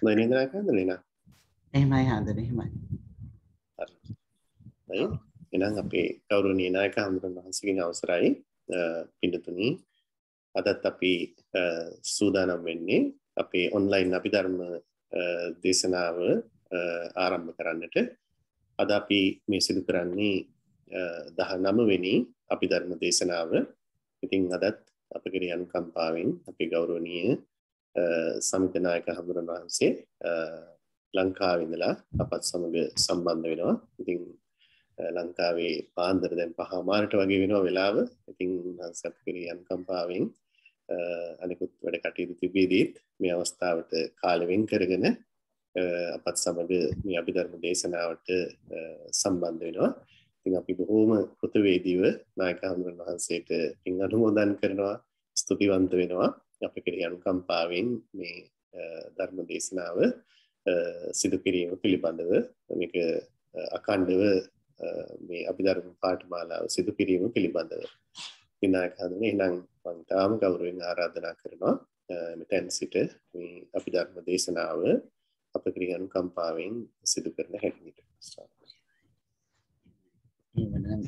Nainindra kan Lena. එහෙමයි හඳුනේ එහෙමයි. හරි. එහෙනම් අපේ ගෞරවනීය නායක හඳුනන වහන්සේගෙන් අවසරයි පින්තුනි අදත් අපි සූදානම් වෙන්නේ අපේ ඔන්ලයින් අභිධර්ම දේශනාව ආරම්භ කරන්නට. අද අපි මේ සිදු කරන්නේ 19 වෙනි අභිධර්ම දේශනාව. ඉතින් අදත් අපගේ අනුකම්පාවෙන් අපේ ගෞරවනීය සමිත නායක හඳුනන වහන්සේ ලංකාවේ ඉඳලා අපත් සමග සම්බන්ධ වෙනවා. ඉතින් ලංකාවේ පාන්දර දැන් 5:00 වගේ වෙනවා වෙලාව. ඉතින් සත්පුරුෂයන් අනුකම්පාවෙන් අනිකුත් වැඩ කටයුතු තිබෙදීත් මේ අවස්ථාවට කාලෙ වෙන් කරගෙන අපත් සමග මේ අභිධර්ම දේශනාවට සම්බන්ධ වෙනවා. ඉතින් අපි බොහෝම කෘතවේදීව නායක හඳුනන වහන්සේට පින් අනුමෝදන් කරනවා, ස්තුතිවන්ත වෙනවා. අපේ අනුකම්පාවෙන් මේ ධර්ම දේශනාව සිදු කිරීම පිළිබඳව මේක අඛණ්ඩව මේ අභිධර්ම පාඨමාලාව සිදු කිරීම පිළිබඳව විනායක හඳුනේ එහෙනම් මම තාම ගෞරවයෙන් ආරාධනා කරනවා මෙතෙන් සිට මේ අභිධර්ම දේශනාව අපේ අනුකම්පාවෙන් සිදු කරන හැටියට. එහෙනම්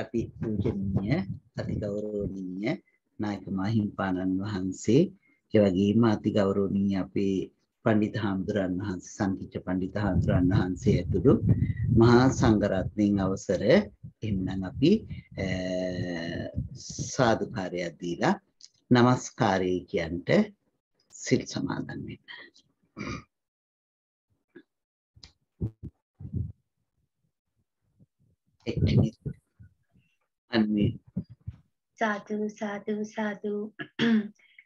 අපි පූජනීය අති ගෞරවනීය නායක මහින්පාණන් වහන්සේ ඒ වගේම අති ගෞරවනීය අපේ පණ්ඩිත හාමුදුරන් වහන්සේ සංකීර්ණ පණ්ඩිත හාමුදුරන් වහන්සේ ඇතුළු මහා සංඝරත්නයන් අවසර එන්නම් අපි සාදුකාරයක් දීලා নমස්කාරය කියන්ට සිල් සමාදන් වෙන්න. සාදු සාදු සාදු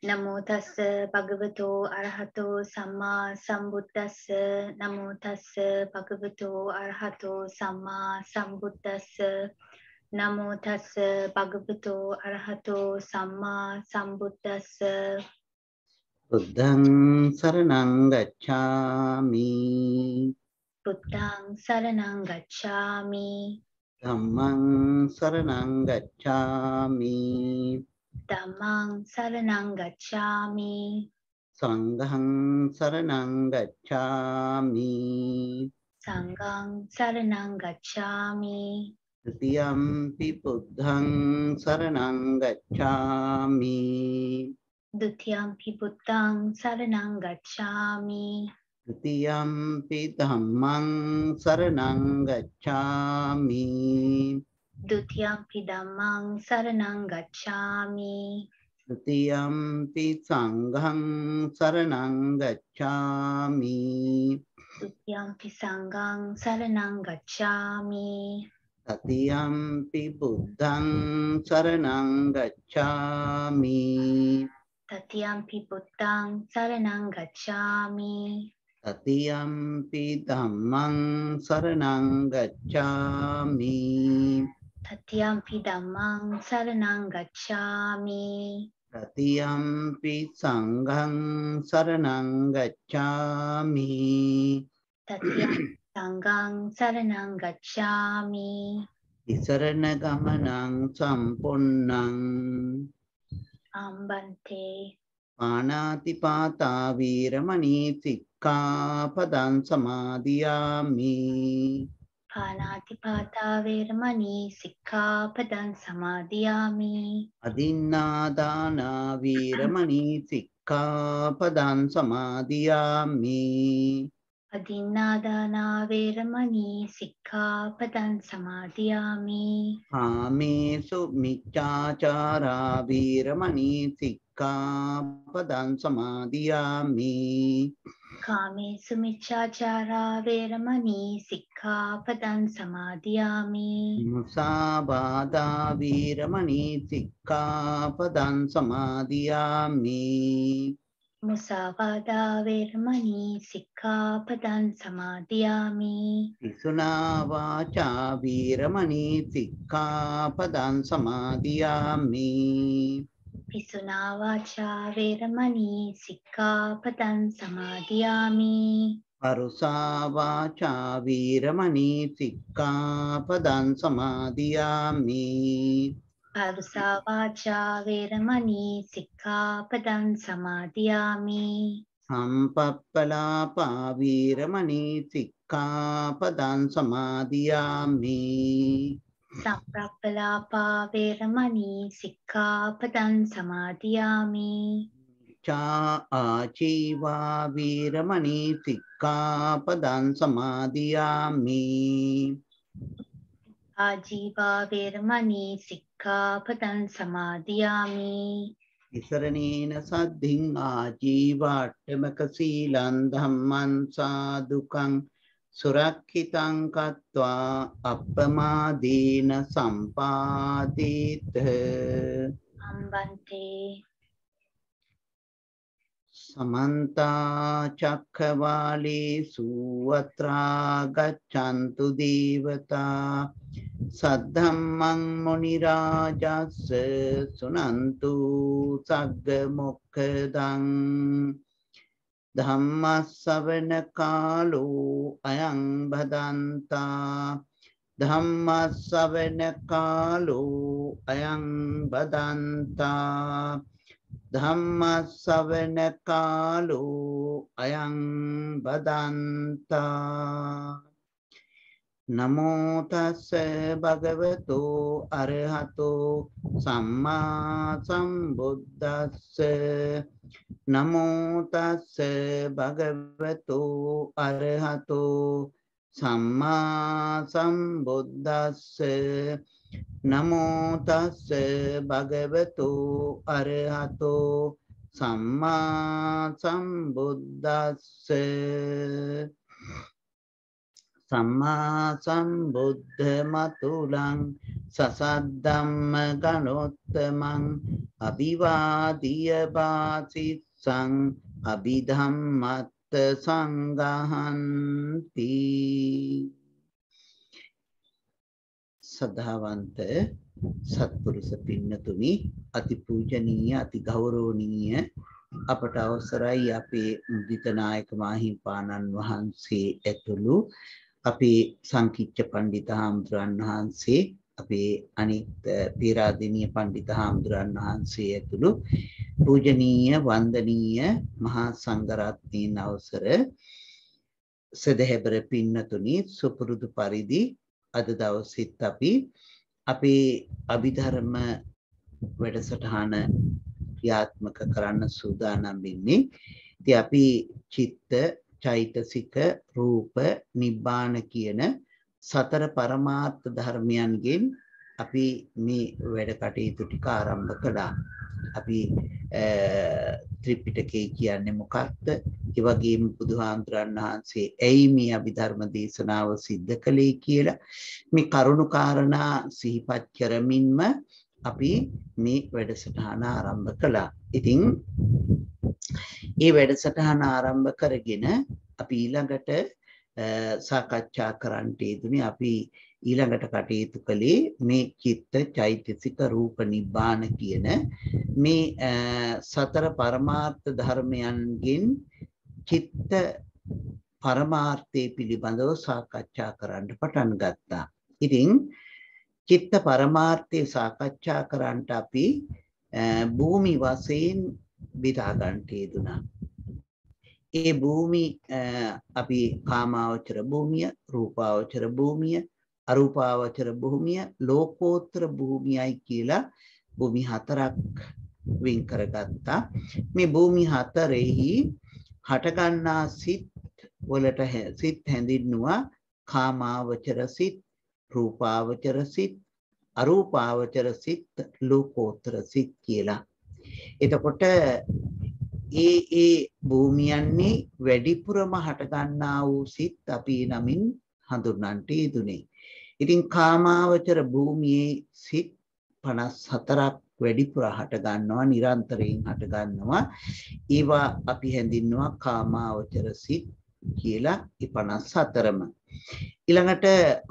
නමෝ තස්ස භගවතෝ අරහතෝ සම්මා සම්බුද්දස්ස නමෝ තස්ස භගවතෝ අරහතෝ සම්මා සම්බුද්දස්ස නමෝ තස්ස භගවතෝ අරහතෝ සම්මා සම්බුද්දස්ස බුද්ධං සරණං ගච්ඡාමි බුද්ධං සරණං ගච්ඡාමි ධම්මං සරණං ගච්ඡාමි ධම්මං සරණං ගච්ඡාමි සංඝං සරණං ගච්ඡාමි සංඝං සරණං ගච්ඡාමි ဒ ුතියම්පි බුද්ධං සරණං ගච්ඡාමි ဒုတိယံ පි බුද්ධං සරණං ගච්ඡාමි ဒ ුතියම්පි ධම්මං සරණං ගච්ඡාමි ဒုတိယံ පි ධම්මං සරණං ගච්ඡාමි ဒ ුතියම්පි සංඝං සරණං ගච්ඡාමි ဒုတိယံ පි සංඝං සරණං ගච්ඡාමි တတိယම්පි බුද්ධං සරණං ගච්ඡාමි တတိယံ පි බුද්ධං සරණං ගච්ඡාමි တတိယම්පි ධම්මං සරණං ගච්ඡාමි တတိယံ පි ධම්මං සරණං ගච්ඡාමි တတိယම්පි සංඝං සරණං ගච්ඡාමි တတိယံ සංඝං සරණං ගච්ඡාමි တိสรณගමනං සම්පොන්නං ආම්බන්තේ පානාති පාතා වීරමණී සික්ඛාපදං සමාදියාමි පාණාතිපාතා වේරමණී සික්ඛාපදං සමාදියාමි අදින්නාදානා වීරමණී සික්ඛාපදං සමාදියාමි අදින්නාදානා වේරමණී සික්ඛාපදං සමාදියාමි කාමේසු මිච්ඡාචාරා වීරමණී සික්ඛාපදං සමාදියාමි කාමේසු මිච්ඡාචාරා වේරමණී සික්ඛාපදං සමාදියාමි මුසාවාදා වීරමණී සික්ඛාපදං සමාදියාමි මුසාවාදා වේරමණී සික්ඛාපදං සමාදියාමි පිසුනා වාචා වීරමණී සික්ඛාපදං සමාදියාමි පිසුනා වාචා වේරමණී සික්ඛාපදං සමාදියාමි පරුසා වාචා වීරමණී සික්ඛාපදං සමාදියාමි පරුසා වාචා වේරමණී සික්ඛාපදං සමාදියාමි සම්පප්පලාපා වීරමණී සික්ඛාපදං සමාදියාමි. Samprappalapa veramani sikkhapadang samadhiyami. චා ආචීවා වීරමණී සික්ඛාපදං සමාදියාමි. Ajiva veramani sikkhapadang samadhiyami. ඉසරණේන සද්ධින් ආජීවාට්ඨමක සීලං ධම්මං සාදුකං සුරක්ෂිතං කତ୍වා අප්පමාදීන සම්පාදීත. Ambante සමන්ත චක්ඛවාලේසු අත්‍රා ගච්ඡන්තු දේවතා සද්ධම්මං මුනි රාජස්ස සුනන්තු සග්ග මොක්ඛදං ධම්ම ශ්‍රවණ කාලෝ අයං බදන්තා ධම්ම ශ්‍රවණ කාලෝ අයං බදන්තා ධම්ම ශ්‍රවණ කාලෝ අයං බදන්තා. නමෝ තස්ස භගවතෝ අරහතෝ සම්මා සම්බුද්දස්ස. නමෝ තස්ස භගවතෝ අරහතෝ සම්මා සම්බුද්දස්ස. නමෝ තස්ස භගවතෝ අරහතෝ සම්මා සම්බුද්දස්ස. සම්මා සම්බුද්ධ මතුලං සසද්දම්ම ගණොත්තමං අභිවාදිය වාසිස්සං අභිධම්මත්ත සංඝහන්ති. සද්ධාවන්ත සත්පුරුෂ පින්නතුනි, අති පූජනීය අති ගෞරවනීය අපට අවසරයි අපේ මුදිත නායක මාහිම්පාණන් වහන්සේ ඇතුළු අපේ සංකිච්ඡ පණ්ඩිත හාමුදුරන් වහන්සේ, අපේ අනිත් පීරාදෙණිය පණ්ඩිත හාමුදුරන් වහන්සේ ඇතුළු පූජනීය වන්දනීය මහා සංඝරත්නයන් අවසර සදහැබර පින්නතුනි, සුපුරුදු පරිදි අද දවසෙත් අපි අපේ අභිධර්ම වැඩසටහන ක්‍රියාත්මක කරන්න සූදානම් වෙන්නේ. ඉතින් අපි චිත්ත, චෛතසික, රූප, නිබ්බාන කියන සතර පරමාර්ථ ධර්මයන්ගෙන් අපි මේ වැඩ කටයුතු ටික ආරම්භ කළා. අපි ත්‍රිපිටකය කියන්නේ මොකක්ද? ඒ වගේම බුදුහාමුදුරන් වහන්සේ ඇයි මේ අභිධර්ම දේශනාව සිද්ධ කළේ කියලා මේ කරුණු කාරණා සිහිපත් කරමින්ම අපි මේ වැඩසටහන ආරම්භ කළා. ඉතින් මේ වැඩසටහන ආරම්භ කරගෙන අපි ඊළඟට සාකච්ඡා කරන්නට යෙදුනේ, අපි ඊළඟට කටයුතු කළේ මේ චිත්ත, චෛතසික, රූප, නිබ්බාන කියන මේ සතර පරමාර්ථ ධර්මයන්ගෙන් චිත්ත පරමාර්ථය පිළිබඳව සාකච්ඡා කරන්න පටන් ගත්තා. ඉතින් චිත්ත පරමාර්ථය සාකච්ඡා කරන්නට අපි භූමි වශයෙන් බෙදා ගන්නට යෙදුණා. ඒ භූමි අපි කාමාවචර භූමිය, රූපාවචර භූමිය, අරූපාවචර භූමිය, ලෝකෝත්තර භූමියයි කියලා භූමි හතරක් වෙන් කරගත්තා. මේ භූමි හතරෙහි හටගන්නා සිත් වලට සිත් හැඳින්නුවා කාමාවචර සිත්, රූපාවචර සිත්, අරූපාවචර සිත්, ලෝකෝත්තර සිත් කියලා. එතකොට ඒ භූමියන්නේ වැඩිපුරම හටගන්නා වූ සිත් අපි නමින් හඳුන්වන්නට යෙදුනේ. ඉතින් කාමාවචර භූමියේ සිත් 54ක් වැඩිපුර හට ගන්නවා, නිරන්තරයෙන් හට ගන්නවා. ඒවා අපි හැඳින්වුවා කාමාවචර සිත් කියලා. 54ම. ඊළඟට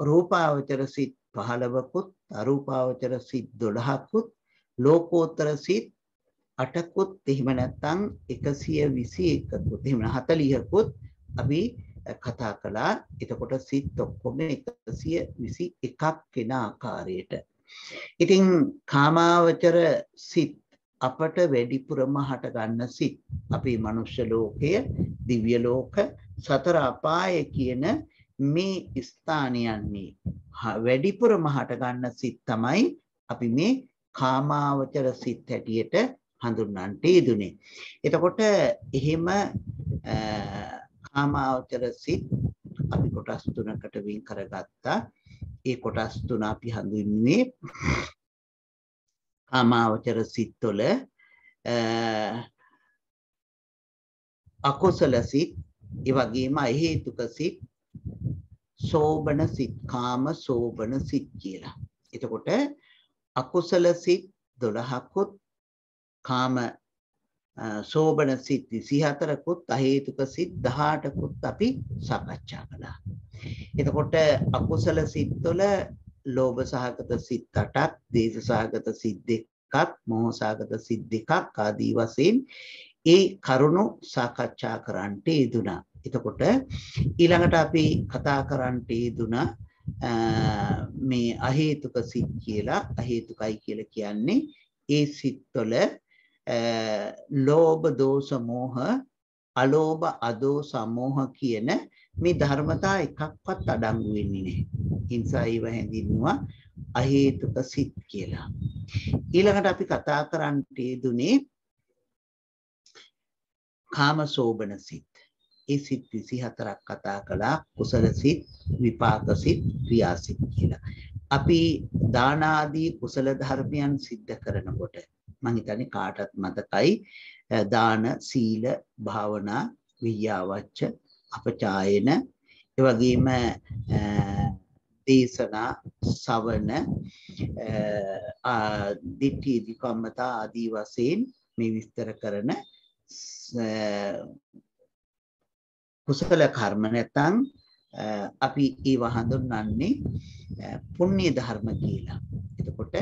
රූපාවචර සිත් 15කුත්, අරූපාවචර සිත් 12කුත්, ලෝකෝත්තර සිත් 8කුත්, එහෙම නැත්නම් 121කුත්, එහෙම 40කුත් අපි කතා කළා. එතකොට සිත් ඔක්කොම 121ක් වෙන ආකාරයට. ඉතින් කාමාවචර සිත් අපට වැඩිපුරම හට ගන්න සිත් අපේ මනුෂ්‍ය ලෝකය දිව්‍ය ලෝක සතර අපාය කියන මේ ස්ථානයන්නේ වැඩිපුරම හට ගන්න සිත් තමයි අපි මේ කාමාවචර සිත් හැටියට හඳුන්වන්නට යෙදුනේ. එතකොට එහෙම කාමාවචර සිත් අපි කොටස් තුනකට වෙන් කරගත්තා. ඒ කොටස් තුන අපි හඳුන්වන්නේ කාමාවචර සිත්වල අකුසල සිත්, ඒ වගේම අහේතුක සිත්, සෝබන සිත්, කාම සෝබන සිත් කියලා. එතකොට අකුසල සිත් 12කුත් කාම සෝබන සිත් 24කුත් අහේතුක සිත් 18කුත් අපි සාකච්ඡා කළා. එතකොට අකුසල සිත් වල ලෝභ සහගත සිත් 8ක්, දේශ සහගත සිත් 2ක්, මෝහ සහගත සිත් 2ක් ආදී වශයෙන් ඒ කරුණු සාකච්ඡා කරන්නට යෙදුණා. එතකොට ඊළඟට අපි කතා කරන්නට යෙදුණා මේ අහේතුක සිත් කියලා. අහේතුකයි කියලා කියන්නේ ඒ සිත්වල ලෝභ දෝෂ මෝහ, අලෝභ අදෝෂ මෝහ කියන මේ ධර්මතා එකක්වත් අඩංගු වෙන්නේ නැහැ. ඒ නිසා ඒව හැඳින්වුවා අහේතුක සිත් කියලා. ඊළඟට අපි කතා කරන්නට යෙදුනේ කාම සෝබන සිත්. ඒ සිත් 24ක් කතා කළා. කුසල සිත්, විපාක සිත්, ක්‍රියා සිත් කියලා. අපි දාන ආදී කුසල ධර්මයන් සිද්ධ කරනකොට මම හිතන්නේ කාටත් මතකයි දාන, සීල, භාවනා, විද්‍යාවච්ච, අපචායන, ඒ වගේම දේශනා, සවන, දිට්ඨි විකම්මතා ආදී වශයෙන් මේ විස්තර කරන කුසල කර්ම නැත්නම් අපි ඒව හඳුන්වන්නේ පුණ්‍ය ධර්ම කියලා. එතකොට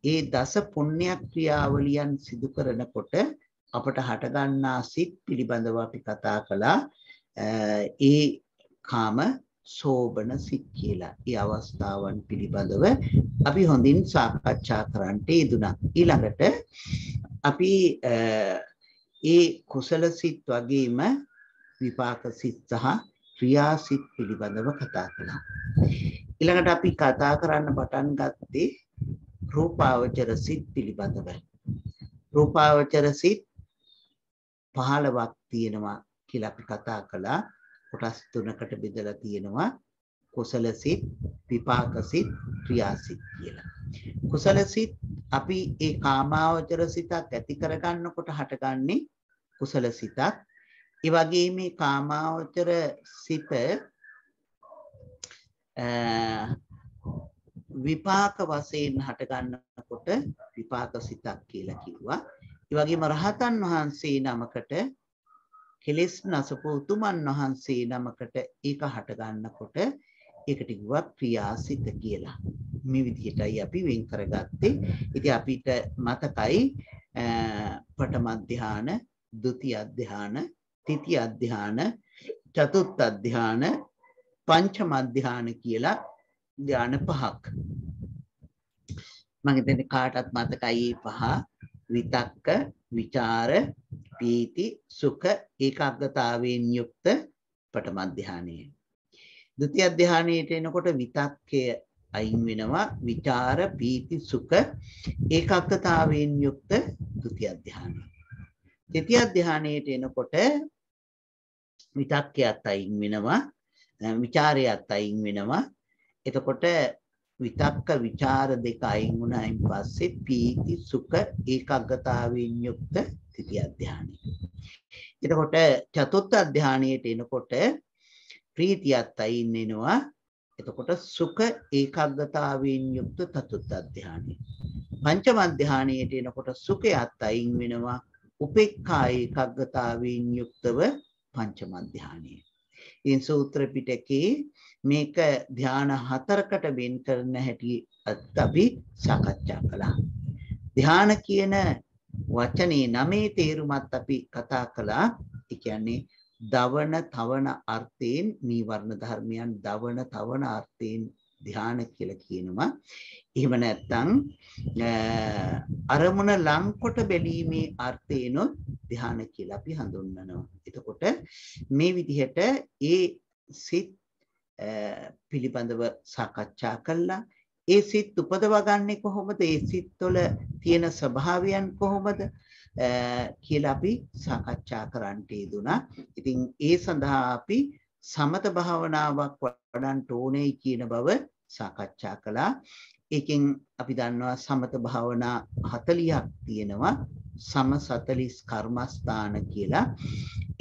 ඒ දස පුණ්‍ය ක්‍රියාවලියන් සිදු කරනකොට අපට හටගන්නා සිත් පිළිබඳව අපි කතා කළා. ඒ කාම සෝබන සිත් කියලා. ඒ අවස්ථාවන් පිළිබඳව අපි හොඳින් සාකච්ඡා කරන්නට යෙදුණා. ඊළඟට අපි ඒ කුසල සිත් වගේම විපාක සිත් සහ ක්‍රියා සිත් පිළිබඳව කතා කළා. ඊළඟට අපි කතා කරන්න පටන් ගත්තේ රූපාවචර සිත් පිළිබඳව. රූපාවචර සිත් 15ක් තියෙනවා කියලා අපි කතා කළා. කොටස් තුනකට බෙදලා තියෙනවා. කුසල සිත්, විපාක සිත්, ක්‍රියා සිත් කියලා. කුසල සිත් අපි ඒ කාමාවචර සිතක් ඇති කරගන්නකොට හටගන්නේ කුසල සිතක්. ඒ වගේ මේ කාමාවචර සිත විපාක වශයෙන් හටගන්නකොට විපාක සිතක් කියලා කිව්වා. ඒ වගේම රහතන් වහන්සේ නමකට, කෙලෙස් නසපු උතුමන් වහන්සේ නමකට ඒක හටගන්නකොට ඒකට කිව්වා ක්‍රියාසිත කියලා. මේ විදිහටයි අපි වෙන් කරගත්තේ. ඉතින් අපිට මතකයි ප්‍රථම ධ්‍යාන, ဒုတိ ධ්‍යාන, තෘතිය ධ්‍යාන, චතුර්ථ ධ්‍යාන, පංචම ධ්‍යාන කියලා ධ්‍යාන 5ක්. මම හිතන්නේ කාටත් මතකයි මේ පහ. විතක්ක, විචාර, පීති, සුඛ, ඒකාග්‍රතාවයෙන් යුක්ත ප්‍රථම ධ්‍යානය. ဒုတိ ධ්‍යානයට එනකොට විතක්කය අයින් වෙනවා. විචාර, පීති, සුඛ, ඒකාග්‍රතාවයෙන් යුක්ත ဒုတိ ධ්‍යානය. තෘතිය ධ්‍යානයට එනකොට විතක්කයත් අයින් වෙනවා, විචාරයත් අයින් වෙනවා. එතකොට විතක්ක විචාර දෙක අයින් වුණායින් පස්සේ පීති සුඛ ඒකාග්‍රතාවයෙන් යුක්ත තෘතිය ධ්‍යානය. එතකොට චතුර්ථ ධ්‍යානයට එනකොට ප්‍රීතියත් අයින් වෙනවා. එතකොට සුඛ ඒකාග්‍රතාවයෙන් යුක්ත චතුර්ථ ධ්‍යානය. පංචම ධ්‍යානයට එනකොට සුඛයත් අයින් වෙනවා. උපේක්ඛා ඒකාග්‍රතාවයෙන් යුක්තව පංචම ධ්‍යානය. ඉන් සූත්‍ර පිටකේ මේක ධ්‍යාන 4කට වෙන් කරන හැටි අපි සාකච්ඡා කළා. ධ්‍යාන කියන වචනේ නමේ තේරුමත් අපි කතා කළා. ඒ කියන්නේ දවන තවන අර්ථයෙන් නීවරණ ධර්මයන් දවන තවන අර්ථයෙන් ධ්‍යාන කියලා කියනවා. එහෙම නැත්නම් අරමුණ ලංකොට බැලීමේ අර්ථයෙන්ොත් ධ්‍යාන කියලා අපි හඳුන්වනවා. එතකොට මේ විදිහට ඒ සිත් පිළිබඳව සාකච්ඡා කළා. ඒ සිත් උපදවා ගන්නේ කොහොමද? ඒ සිත් වල තියෙන ස්වභාවයන් කොහොමද කියලා අපි සාකච්ඡා කරන්නට යෙදුණා. ඉතින් ඒ සඳහා අපි සමත භාවනාවක් වඩන්න ඕනේ කියන බව සාකච්ඡා කළා. ඒකෙන් අපි දන්නවා සමත භාවනා 40ක් තියෙනවා. සම 40 කර්මස්ථාන කියලා.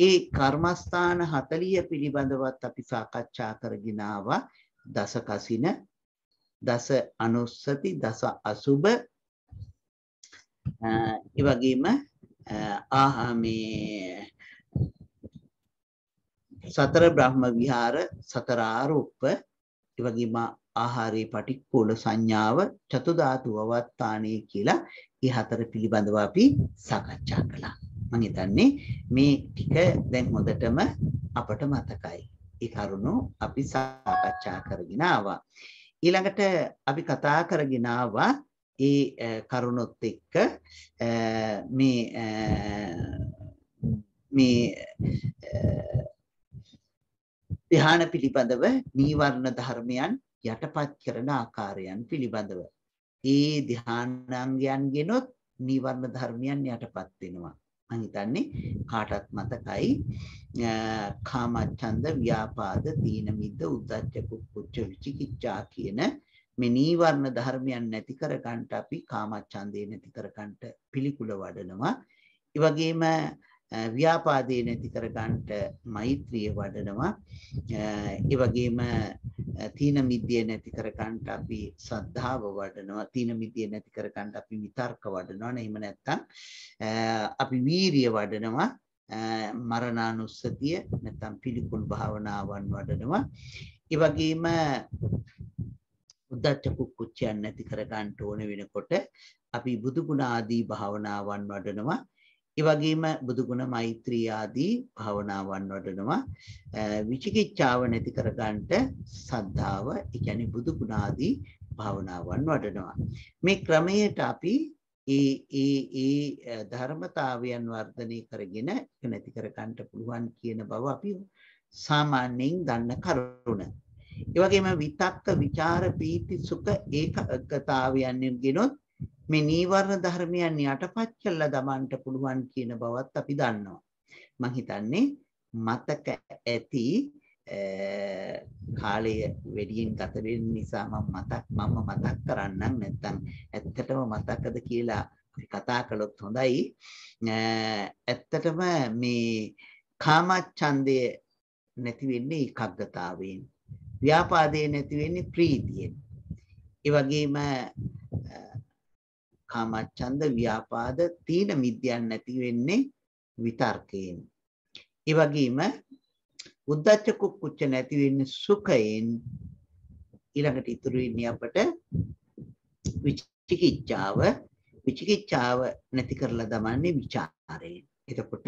ඒ කර්මස්ථාන 40 පිළිබඳවත් අපි සාකච්ඡා කරගෙන ආවා. දස කසින, දස අනුස්සති, දස අසුබ, ඒ වගේම මේ සතර බ්‍රහ්ම විහාර, සතර ආරූප, ඒ වගේම ආහාරේ පටික්කුල සංඥාව, චතු ධාතු අවස්ථානයේ කියලා මේ හතර පිළිබඳව අපි සාකච්ඡා කළා. මම හිතන්නේ මේ ටික දැන් හොඳටම අපට මතකයි. ඒ කරුණු අපි සාකච්ඡා කරගෙන ආවා. ඊළඟට අපි කතා කරගෙන ආවා ඒ කරුණොත් එක්ක මේ ධ්‍යාන පිළිබඳව නීවරණ ධර්මයන් යටපත් කරන ආකාරයන් පිළිබඳව. ඒ ධ්‍යානාංගයන්ගෙනොත් නීවරණ ධර්මයන් යටපත් වෙනවා. මම හිතන්නේ කාටත් මතකයි කාමච්ඡන්ද, ව්‍යාපාද, තීන මිද්ද, උද්ධච්ච කුක්කුච්ච විචිකිච්ඡා කියන මේ නීවරණ ධර්මයන් නැති කර ගන්නට අපි කාමච්ඡන්දේ නැති කර ගන්නට පිළිකුල වඩනවා. ඒ වගේම ව්‍යාපාදේ නැති කර ගන්නට මෛත්‍රිය වඩනවා. ඒ වගේම තීන මිද්දේ නැති කර ගන්නට අපි සද්ධාව වඩනවා. තීන මිද්දේ නැති කර ගන්නට අපි විතර්ක වඩනවා. එහෙම නැත්නම් අපි වීරිය වඩනවා. මරණානුස්සතිය නැත්නම් පිළිකුල් භාවනාවන් වඩනවා. ඒ වගේම උද්ධච්ච කුක්කුච්චයන් නැති කර ගන්නට ඕන වෙනකොට අපි බුදු ගුණ ආදී භාවනාවන් වඩනවා. ඒ වගේම බුදු ගුණ, මෛත්‍රී ආදී භාවනාවන් වඩනවා. විචිකිච්ඡාව නැති කර ගන්නට සද්ධාව, ඒ කියන්නේ බුදු ගුණ ආදී භාවනාවන් වඩනවා. මේ ක්‍රමයට අපි ඒ ධර්මතාවයන් වර්ධනය කරගෙන නැති කර ගන්නට පුළුවන් කියන බව අපි සාමාන්‍යයෙන් දන්න කරුණ. ඒ වගේම විතක්ක, විචාර, පීති, සුඛ, ඒකග්ගතාවයන් ගෙනොත් මේ නීවරණ ධර්මයන් යටපත් කළා දමන්න පුළුවන් කියන බවත් අපි දන්නවා. මම හිතන්නේ මතක ඇති කාලය වැඩියෙන් ගත වෙන නිසා මම මතක් කරන්නම්. නැත්නම් ඇත්තටම මතකද කියලා අපි කතා කළොත් හොඳයි. ඇත්තටම මේ කාමච්ඡන්දය නැති වෙන්නේ ඒකග්ගතාවයෙන්. ව්‍යාපාදේ නැති වෙන්නේ ප්‍රීතියෙන්. ඒ වගේම කාමච්ඡන්ද, ව්‍යාපාද, තීන මිද්‍යයන් නැති වෙන්නේ විතර්කයෙන්. ඒ වගේම උද්ධච්ච කුක්කුච්ච නැති වෙන්නේ සුඛයෙන්. ඊළඟට ඉතුරු වෙන්නේ අපට විචිකිච්ඡාව නැති කරලා දමන්නේ විචාරයෙන්. එතකොට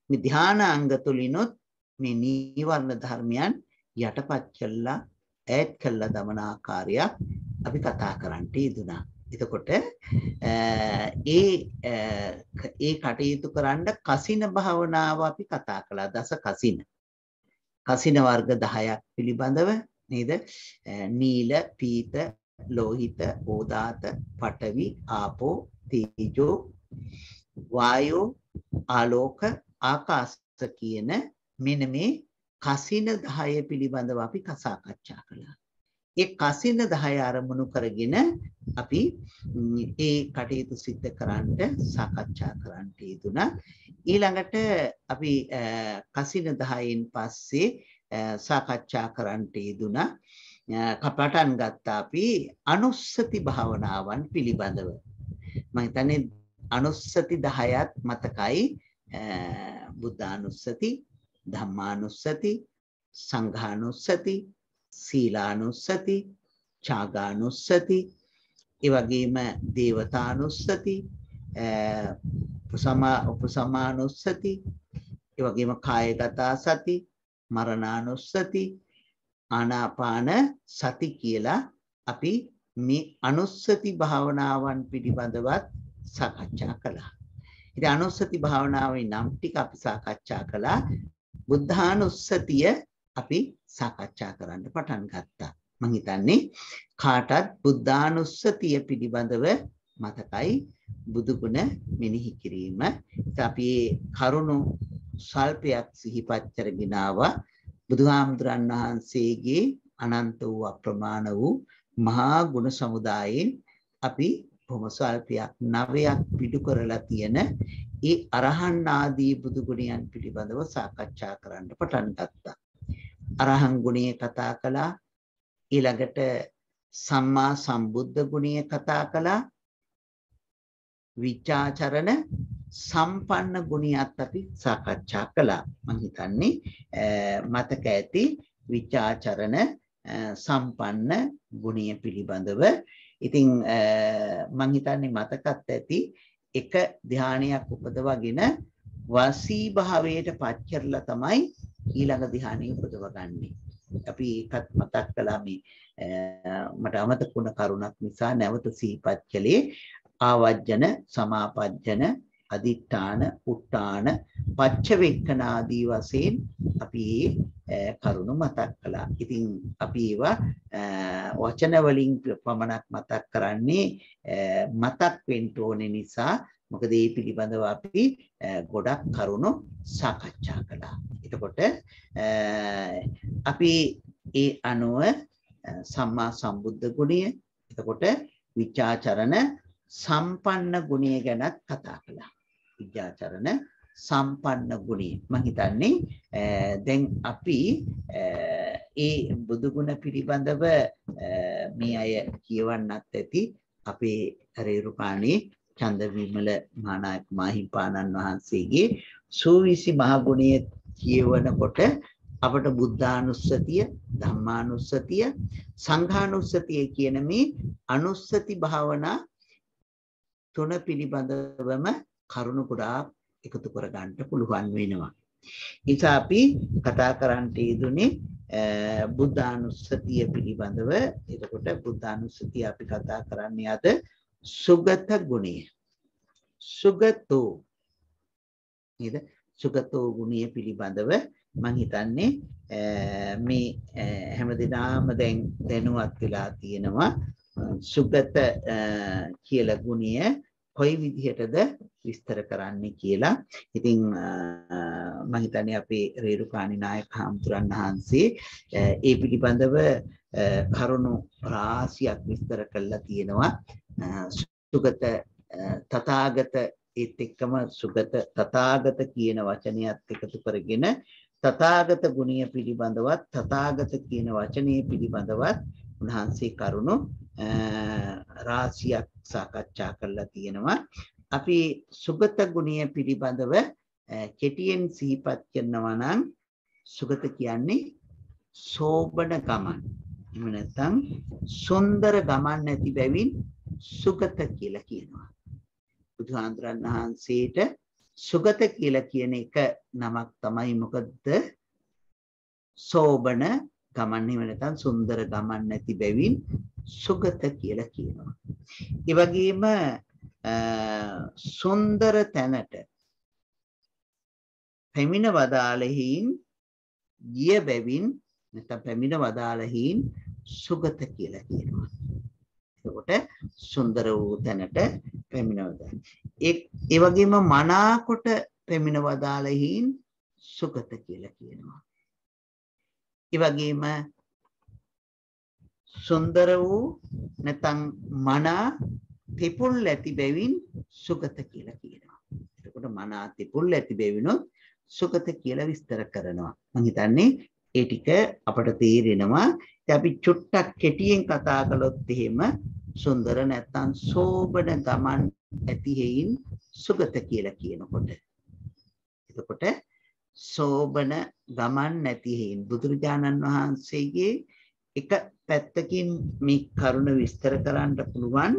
මේ ධානාංග තුලිනොත් මේ නීවරණ ධර්මයන් යටපත් කළා, ඈඩ් කළා දමන ආකාරයක් අපි කතා කරන්නට යෙදුණා. එතකොට ඒ කටයුතු කරන්න කසින භාවනාව අපි කතා කළා. දස කසින. කසින වර්ග 10ක් පිළිබඳව නේද? නීල, පීත, ලෝහිත, ඕදාත, පඨවි, ආපෝ, තේජෝ, වායෝ, ආලෝක, ආකාශ කියන මෙන්න මේ කසින 10 පිළිබඳව අපි සාකච්ඡා කළා. ඒ කසින 10 අරමුණු කරගෙන අපි ඒ කටයුතු සිද්ධ කරන්නට සාකච්ඡා කරන්නට යෙදුණා. ඊළඟට අපි කසින 10න් පස්සේ සාකච්ඡා කරන්නට යෙදුණා. පටන් ගත්තා අපි අනුස්සති භාවනාවන් පිළිබඳව. මම හිතන්නේ අනුස්සති 10ක් මතකයි. බුද්ධානුස්සති, ධම්මානුස්සති, සංඝානුස්සති, සීලානුස්සති, ඡාගානුස්සති, ඒ වගේම දේවතානුස්සති, උපසමානුස්සති, ඒ වගේම කායගත සති, මරණානුස්සති, ආනාපාන සති කියලා අපි මේ අනුස්සති භාවනාවන් පිළිබඳවත් සාකච්ඡා කළා. ඉතින් අනුස්සති භාවනාවේ නම් ටික අපි සාකච්ඡා කළා. බුද්ධානුස්සතිය අපි සාකච්ඡා කරන්න පටන් ගත්තා. මම හිතන්නේ කාටත් බුද්ධානුස්සතිය පිළිබඳව මතකයි බුදු ගුණ මෙනෙහි කිරීම. අපි කරුණු සල්පයක් සිහිපත් කරගෙන ආවා. බුදුහාමුදුරන් වහන්සේගේ අනන්ත වූ අප්‍රමාණ වූ මහා ගුණ සමුදායෙන් අපි බොහොම සල්පයක් 9ක් පිටු කරලා තියෙන ඒ අරහන් ආදී බුදු ගුණයන් පිළිබඳව සාකච්ඡා කරන්න පටන් ගත්තා. අරහන් ගුණය කතා කළා. ඊළඟට සම්මා සම්බුද්ධ ගුණය කතා කළා. විචාචරණ සම්පන්න ගුණයත් අපි සාකච්ඡා කළා. මම හිතන්නේ මතක ඇති විචාචරණ සම්පන්න ගුණය පිළිබඳව. ඉතින් මම හිතන්නේ මතකත් ඇති එක ධානයක් උපදවගෙන වාසී භාවයට පත් කරලා තමයි ඊළඟ ධානය උපදවගන්නේ. අපි ඒකත් මතක් කළා. මේ මට අමතක වුණ කරුණක් නිසා නැවත සිහිපත් කළේ ආවජ්ජන සමාපජ්ජන අදිඨාන උට්ටාන පච්චවේක්ඛන ආදී වශයෙන් අපි කරුණු මතක් කළා. ඉතින් අපි ඒවා වචන වලින් පමණක් මතක් කරන්නේ මතක් වෙන්න ඕනේ නිසා. මොකද මේ පිළිබඳව අපි ගොඩක් කරුණු සාකච්ඡා කළා. එතකොට අපි ඒ අනුව සම්මා සම්බුද්ධ ගුණය, එතකොට විචාචරණ සම්පන්න ගුණය ගැනත් කතා කළා. විචාචරණ සම්පන්න ගුණය මම හිතන්නේ දැන් අපි ඒ බුදු ගුණ පිළිබඳව මේ අය කියවන්නත් ඇති. අපේ රේරුකාණේ චන්දවිමල මහානායක මාහිම්පාණන් වහන්සේගේ සූවිසි මහ ගුණය කියවනකොට අපට බුද්ධානුස්සතිය, ධම්මානුස්සතිය, සංඝානුස්සතිය කියන මේ අනුස්සති භාවනා තුන පිළිබඳවම කරුණු ගොඩාක් එකතු කර ගන්න පුළුවන් වෙනවා. ඉතින් අපි කතා කරන්නට යෙදුනේ බුද්ධානුස්සතිය පිළිබඳව. එතකොට බුද්ධානුස්සතිය අපි කතා කරන්නේ අද සුගත ගුණය. සුගතෝ නේද? සුගතෝ ගුණය පිළිබඳව මම හිතන්නේ මේ හැමදෙනාම දැන් දැනුවත් වෙලා තියෙනවා. සුගත කියලා ගුණය කොයි විදිහටද විස්තර කරන්නේ කියලා. ඉතින් මම හිතන්නේ අපේ රේරුකාණී නායක හාමුදුරන් වහන්සේ ඒ පිළිබඳව කරුණු රාශියක් විස්තර කරලා තියෙනවා. සුගත තථාගත ඒත් එක්කම සුගත තථාගත කියන වචනයත් එකතු කරගෙන තථාගත ගුණය පිළිබඳවත් තථාගත කියන වචනය පිළිබඳවත් උන්වහන්සේ කරුණු රාශියක් සාකච්ඡා කරලා තියෙනවා. අපි සුගත ගුණය පිළිබඳව කෙටියෙන් සිහිපත් කරනවා නම් සුගත කියන්නේ සෝබන ගමන්. එහෙම නැත්නම් සුන්දර ගමන් නැති බැවින් සුගත කියලා කියනවා. බුදුහාඳුරන් වහන්සේට සුගත කියලා කියන එක නමක් තමයි. මොකද සෝබන ගමන් එහෙම නැත්නම් සුන්දර ගමන් නැති බැවින් සුගත කියලා කියනවා. ඒ වගේම සුන්දර තැනට පැමිණ වදාළෙහින් ගිය බැවින් නැත්නම් පැමිණ වදාළෙහින් සුගත කියලා කියනවා. එතකොට සුන්දර වූ තැනට පැමිණ වදාළ. ඒ වගේම මනාකොට පැමිණ වදාළෙහින් සුගත කියලා කියනවා. ඒ වගේම සුන්දර වූ නැත්නම් මනා තිපුල් ඇති බැවින් සුගත කියලා කියනවා. එතකොට මනා තිපුල් ඇති බැවිනොත් සුගත කියලා විස්තර කරනවා. මම හිතන්නේ ඒ ටික අපට තේරෙනවා. ඉතින් අපි චුට්ටක් කෙටියෙන් කතා කළොත් එහෙම සුන්දර නැත්නම් සෝබන ගමන් ඇති හේයින් සුගත කියලා කියනකොට, එතකොට සෝබන ගමන් නැති හේයින් බුදුරජාණන් වහන්සේගේ එක පැත්තකින් මේ කරුණ විස්තර කරන්න පුළුවන්.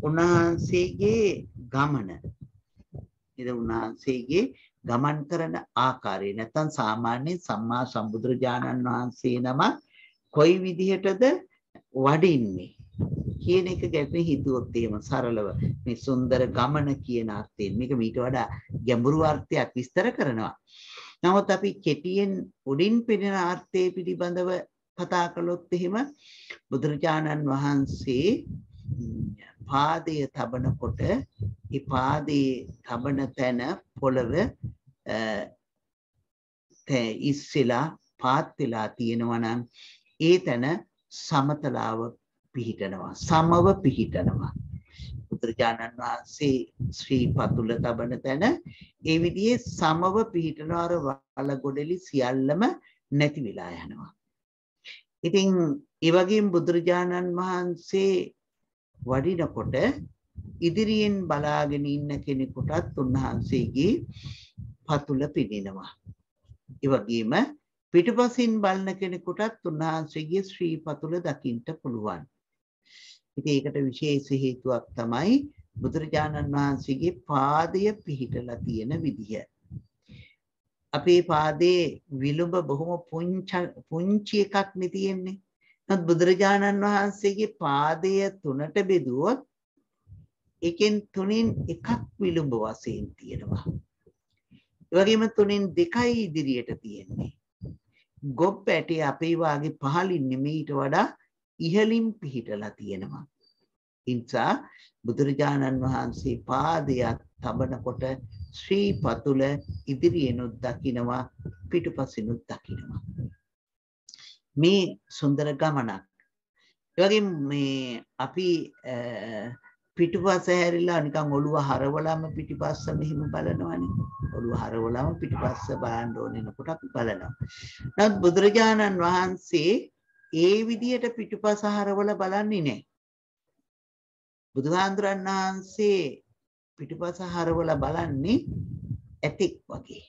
උන්වහන්සේගේ ගමන උන්වහන්සේගේ ගමන් කරන ආකාරය නැත්නම් සාමාන්‍ය සම්මා සම්බුදුරජාණන් වහන්සේ නම කොයි විදිහටද වඩින්නේ කියන එක ගැන හිතුවොත් එහෙම සරලව මේ සුන්දර ගමන කියන අර්ථයෙන් මේක මීට වඩා ගැඹුරු අර්ථයක් විස්තර කරනවා. නමුත් අපි කෙටියෙන් උඩින් පෙනෙන අර්ථය පිළිබඳව කතා කළොත් එහෙම බුදුරජාණන් වහන්සේ පාදය තබනකොට ඒ පාදයේ තබන තැන පොළව ඉස්සෙලා පාත් වෙලා තියෙනවා නම් ඒ තැන සමතලාව පිහිටනවා සමව පිහිටනවා. බුදුරජාණන් වහන්සේ ශ්‍රී පතුල තබන තැන ඒ විදිහේ සමව පිහිටනවා. අර වල ගොඩලි සියල්ලම නැති වෙලා යනවා. ඉතින් ඒ වගේම බුදුරජාණන් වහන්සේ වඩිනකොට ඉදිරියෙන් බලාගෙන ඉන්න කෙනෙකුටත් උන්වහන්සේගේ පතුල පිනිනවා. ඒ වගේම පිටුපසින් බලන කෙනෙකුටත් උන්වහන්සේගේ ශ්‍රී පතුල දකින්න පුළුවන්. ඉතින් ඒකට විශේෂ හේතුවක් තමයි බුදුරජාණන් වහන්සේගේ පාදය පිහිටලා තියෙන විදිහ. අපේ පාදයේ විලුඹ බොහොම පුංචි එකක් නේ තියෙන්නේ. නමුත් බුදුරජාණන් වහන්සේගේ පාදය තුනට බෙදුවොත් එකෙන් තුنين එකක් විලුඹ වශයෙන් තියෙනවා. ඒ වගේම තුنين දෙකයි ඉදිරියට තියෙන්නේ. ගොබ් ඇටේ අපේ වාගේ පහළින් නෙමෙයිට වඩා ඉහළින් පිහිටලා තියෙනවා. ඉන්සා බුදුරජාණන් වහන්සේ පාදයක් තබනකොට ශ්‍රී පතුල ඉදිරියෙනුත් දකින්නවා පිටුපසිනුත් දකින්නවා. මේ සුන්දර ගමනක්. ඒ වගේම මේ අපි පිටුපස හැරිලා නිකන් ඔළුව හරවලාම පිටිපස්ස මෙහෙම බලනවානේ. ඔළුව හරවලාම පිටිපස්ස බලන්න ඕනෙනකොට අපි බලනවා. නමුත් බුදුරජාණන් වහන්සේ ඒ විදියට පිටුපස හරවලා බලන්නේ නැහැ. බුදුහාඳුරන් වහන්සේ පිටුපස හරවලා බලන්නේ ඇතෙක් වගේ.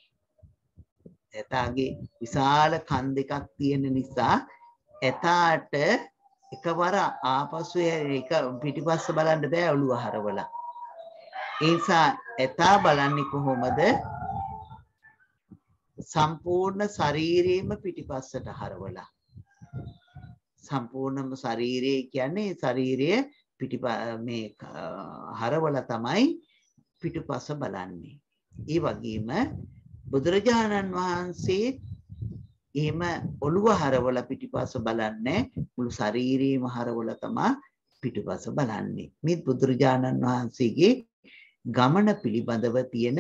ඇතාගේ විශාල කන් දෙකක් තියෙන නිසා ඇතාට එකවර ආපසු එක පිටිපස්ස බලන්න බෑ ඔළුව හරවලා. ඒ නිසා ඇතා බලන්නේ කොහොමද? සම්පූර්ණ ශරීරයම පිටිපස්සට හරවලා. සම්පූර්ණම ශරීරය කියන්නේ ශරීරය මේ හරවලා තමයි පිටුපස බලන්නේ. ඒ වගේම බුදුරජාණන් වහන්සේ එහෙම ඔළුව හරවලා පිටිපස බලන්නේ මුළු ශරීරයම හරවලා තමයි පිටුපස බලන්නේ. මේ බුදුරජාණන් වහන්සේගේ ගමන පිළිබඳව තියෙන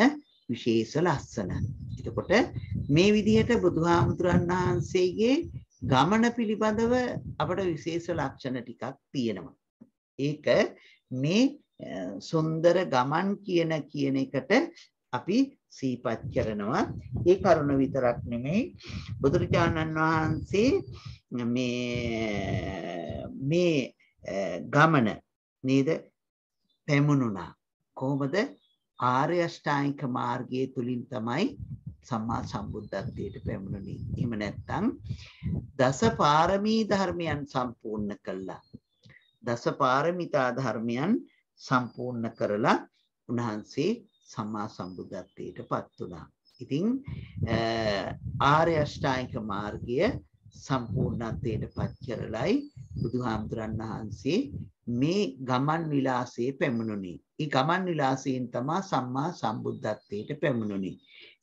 විශේෂ ලක්ෂණ. එතකොට මේ විදිහට බුදුහාමුදුරන් වහන්සේගේ ගමන පිළිබඳව අපට විශේෂ ලක්ෂණ ටිකක් තියෙනවා. ඒක මේ සුන්දර ගමන් කියන එකට අපි සීපත් කරනවා. ඒ කරුණ විතරක් නෙමෙයි බුදුරජාණන් වහන්සේ මේ ගමන නේද පැමුණුණා. කොහොමද? ආර්ය අෂ්ටාංගික මාර්ගයේ තුලින් තමයි සම්මා සම්බුද්ධත්වයට පැමුණුනේ. එහෙම නැත්නම් දස පාරමී ධර්මයන් සම්පූර්ණ කළා. දස පාරමිතා ධර්මයන් සම්පූර්ණ කරලා උන්වහන්සේ සම්මා සම්බුද්ධත්වයට පත් වුණා. ඉතින් ආර්ය අෂ්ටාංගික මාර්ගය සම්පූර්ණත්වයට පත් කරලයි බුදුහාමුදුරන් වහන්සේ මේ ගමන් විලාසයේ පැමුණුනේ. ඒ ගමන් විලාසයෙන් තමයි සම්මා සම්බුද්ධත්වයට පැමුණුනේ.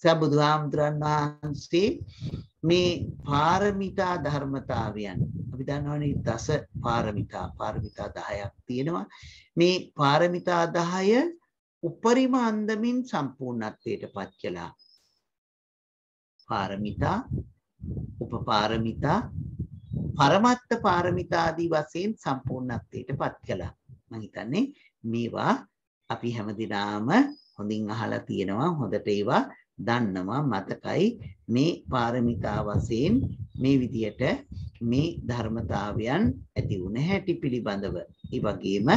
ඒ බුදුහාමුදුරන් වහන්සේ මේ පාරමිතා ධර්මතාවයන් අපි දන්නවනේ දස පාරමිතා 10ක් තියෙනවා. මේ පාරමිතා 10 උපරිම අන්දමින් සම්පූර්ණත්වයට පත් කළා. පාරමිතා, උපපාරමිතා, පරමත්ත පාරමිතා ආදී වශයෙන් සම්පූර්ණත්වයට පත් කළා. මම හිතන්නේ මේවා අපි හැමදිනම හොඳින් අහලා තියෙනවා. හොඳට ඒවා දන්නවා මතකයි. මේ පාරමිතා වශයෙන් මේ විදියට මේ ධර්මතාවයන් ඇති වුණ හැටි පිළිබඳව. ඒ වගේම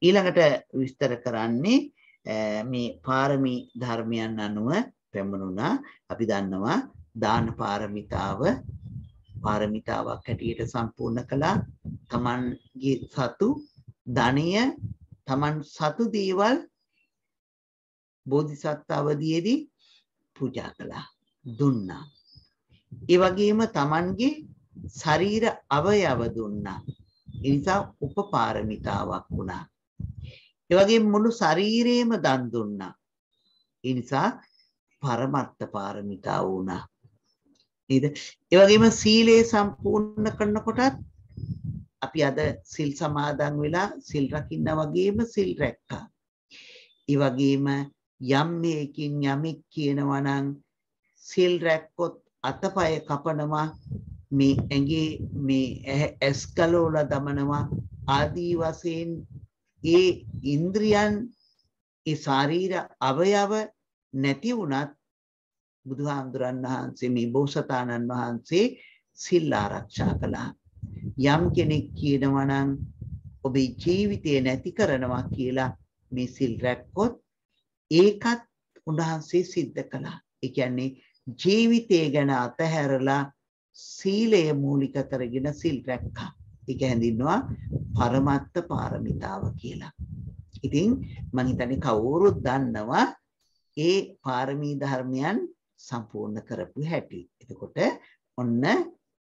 ඊළඟට විස්තර කරන්නේ මේ පාරමී ධර්මයන් අනුව පැමුණුණා. අපි දන්නවා දාන පාරමිතාවක් හැටියට සම්පූර්ණ කළා. තමන්ගේ සතු ධනය තමන් සතු දේවල් බෝධිසත්ව අවදීයේදී පූජා කළා, දුන්නා. ඒ වගේම තමන්ගේ ශරීර අවයව දුන්නා. ඒ නිසා උපපාරමිතාවක් වුණා. ඒ වගේම මුළු ශරීරේම දන් දුන්නා. ඒ නිසා පරමත්ත පාරමිතාව වුණා. නේද? ඒ වගේම සීලය සම්පූර්ණ කරනකොටත් අපි අද සිල් සමාදන් වෙලා සිල් රකින්න වගේම සිල් රැක්කා. ඒ වගේම යම් මේකින් යමෙක් කියනවා නම් සිල් රැක්කොත් අතපය කපනවා, මේ ඇඟේ මේ ඇස් ගලවල දමනවා ආදී වශයෙන් ඒ ඉන්ද්‍රියන් ඒ ශරීර අවයව නැති වුණත් බුදුහාමුදුරන් වහන්සේ මේ බෝසතාණන් වහන්සේ සිල් ආරක්ෂා කළා. යම් කෙනෙක් කියනවා නම් ඔබේ ජීවිතය නැති කරනවා කියලා මේ සිල් රැක්කොත් ඒකත් උන්වහන්සේ සිද්ධ කළා. ඒ කියන්නේ ජීවිතය ගැන අතහැරලා සීලය මූලික කරගෙන සිල් රැක්කා. ඒක හැඳින්වුවා පරමත්ත පාරමිතාව කියලා. ඉතින් මම හිතන්නේ කවුරුත් දන්නවා ඒ පාරමී ධර්මයන් සම්පූර්ණ කරපු හැටි. එතකොට ඔන්න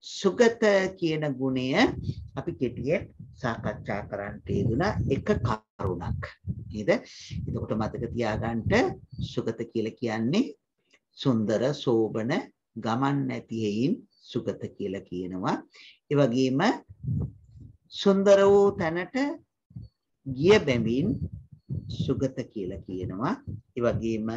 සුගත කියන ගුණය අපි කෙටියෙන් සාකච්ඡා කරන්න යෙදුණා එක කරුණක්. නේද? එතකොට මතක තියාගන්න සුගත කියලා කියන්නේ සුන්දර සෝබන ගමන් නැති හේයින් සුගත කියලා කියනවා. ඒ වගේම සුන්දර වූ තැනට ගිය බැවින් සුගත කියලා කියනවා. ඒ වගේම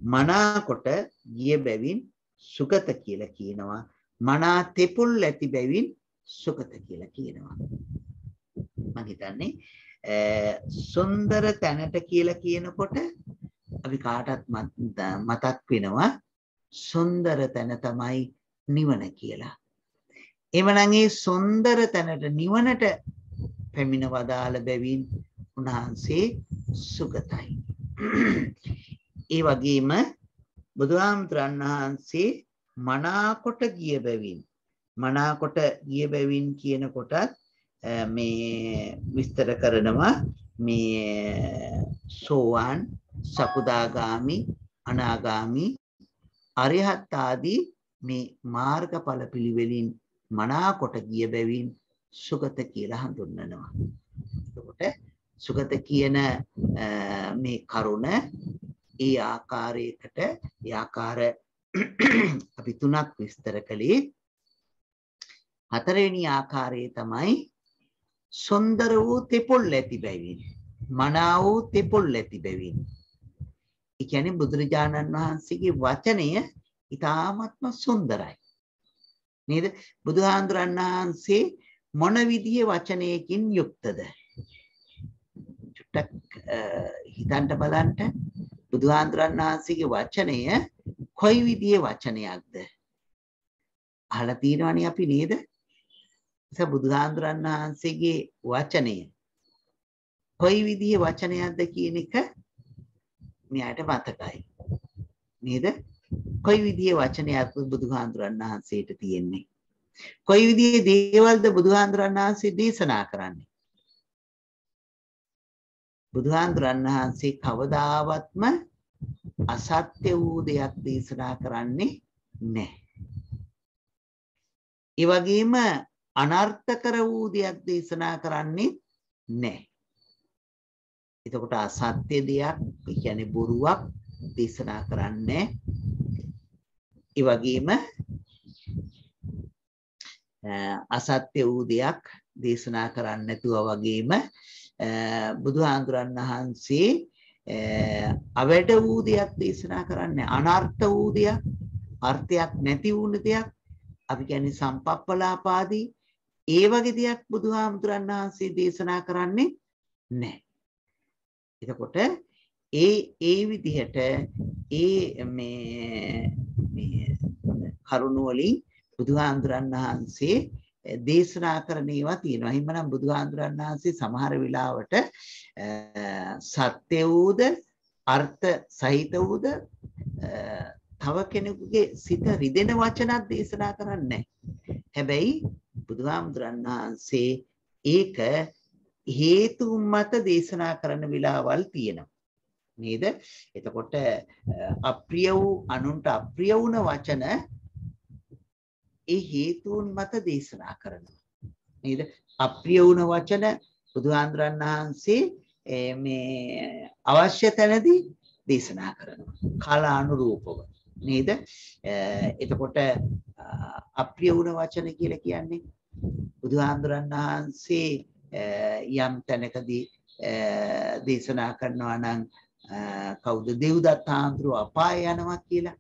මනාකොට ගිය බැවින් සුගත කියලා කියනවා. මනා තෙපුල් ඇති බැවින් සුගත කියලා කියනවා. මම හිතන්නේ සුන්දර තැනට කියලා කියනකොට අපි කාටත් මතක් වෙනවා සුන්දර තැන තමයි නිවන කියලා. එමනම් ඒ සුන්දර තැනට නිවනට පැමිණ වදාළ බැවින් උන්වහන්සේ සුගතයි. ඒ වගේම බුදුහාමුදුරන් වහන්සේ මනාකොට ගිය බැවින් කියනකොටත් මේ විස්තර කරනවා මේ සෝවාන් සකුදාගාමි අනාගාමි අරිහත් ආදී මේ මාර්ගඵල පිළිවෙලින් මනාකොට ගිය බැවින් සුගත කියලා හඳුන්වනවා. එතකොට සුගත කියන මේ කරුණ ඒ ආකාරයකට ඒ ආකාර අපි තුනක් විස්තර කළේ. හතරවෙනි ආකාරය තමයි සුන්දර වූ තෙපොල් ඇති බැවින්, මනා වූ තෙපොල් ඇති බැවින්. ඒ කියන්නේ බුදුරජාණන් වහන්සේගේ වචනය ඉතාමත්ම සුන්දරයි. නේද? බුදුහාඳුරන් වහන්සේ මොන විදිහේ වචනයකින් යුක්තද? චුට්ටක් හිතන්න බලන්න. බුදුහාඳුරන් වහන්සේගේ වචනය කොයි විදිහේ වචනයක්ද? අහලා තියෙනවනේ අපි නේද? ඒ බුදුහාඳුරන් වහන්සේගේ වචනය කොයි විදිහේ වචනයක්ද කියන එක මෙයාට මතකයි. නේද? කොයි විදිහේ වචනයක්ද බුදුහාඳුරන් වහන්සේට තියෙන්නේ? කොයි විදිහේ දේවල්ද බුදුහාඳුරන් වහන්සේ දේශනා කරන්නේ? බුදුහාඳුරන් වහන්සේ කවදාවත්ම අසත්‍ය වූ දෙයක් දේශනා කරන්නේ නැහැ. ඒ වගේම අනර්ථකර වූ දෙයක් දේශනා කරන්නේ නැහැ. එතකොට අසත්‍ය දෙයක්, ඒ කියන්නේ බොරුවක් දේශනා කරන්නේ. ඒ වගේම අසත්‍ය වූ දෙයක් දේශනා කරන්නේ නැතුව වගේම බුදුහාඳුරන් වහන්සේ අවැඩ වූ දෙයක් දේශනා කරන්නේ, අනර්ථ වූ දෙයක්, අර්ථයක් නැති වුණ දෙයක්, අපි කියන්නේ සම්පප්පලාපාදී ඒ වගේ දෙයක් බුදුහාමුදුරන් වහන්සේ දේශනා කරන්නේ නැහැ. එතකොට ඒ විදිහට මේ කරුණ වලින් බුදුහාමුදුරන් වහන්සේ දේශනා කරන ඒවා තියෙනවා. එහෙමනම් බුදුහාමුදුරන් වහන්සේ සමහර වෙලාවට සත්‍ය වූද අර්ථ සහිත වූද තව කෙනෙකුගේ සිත රිදෙන වචනක් දේශනා කරන්නේ නැහැ. හැබැයි බුදුහාමුදුරන් වහන්සේ ඒක හේතු මත දේශනා කරන වෙලාවල් තියෙනවා. නේද? එතකොට අප්‍රිය වූ අනුන්ට අප්‍රිය වුණ වචන ඒ හේතුන් මත දේශනා කරනවා. නේද? අප්‍රිය වුණ වචන බුදුහාඳුරන් වහන්සේ මේ අවශ්‍ය තැනදී දේශනා කරනවා. කාලානුරූපව. නේද? එතකොට අප්‍රිය වුණ වචන කියලා කියන්නේ බුදුහාඳුරන් වහන්සේ යම් තැනකදී දේශනා කරනවා නම් කවුද දෙව්දත්ත හාමුදුරුවෝ අපාය යනවා කියලා.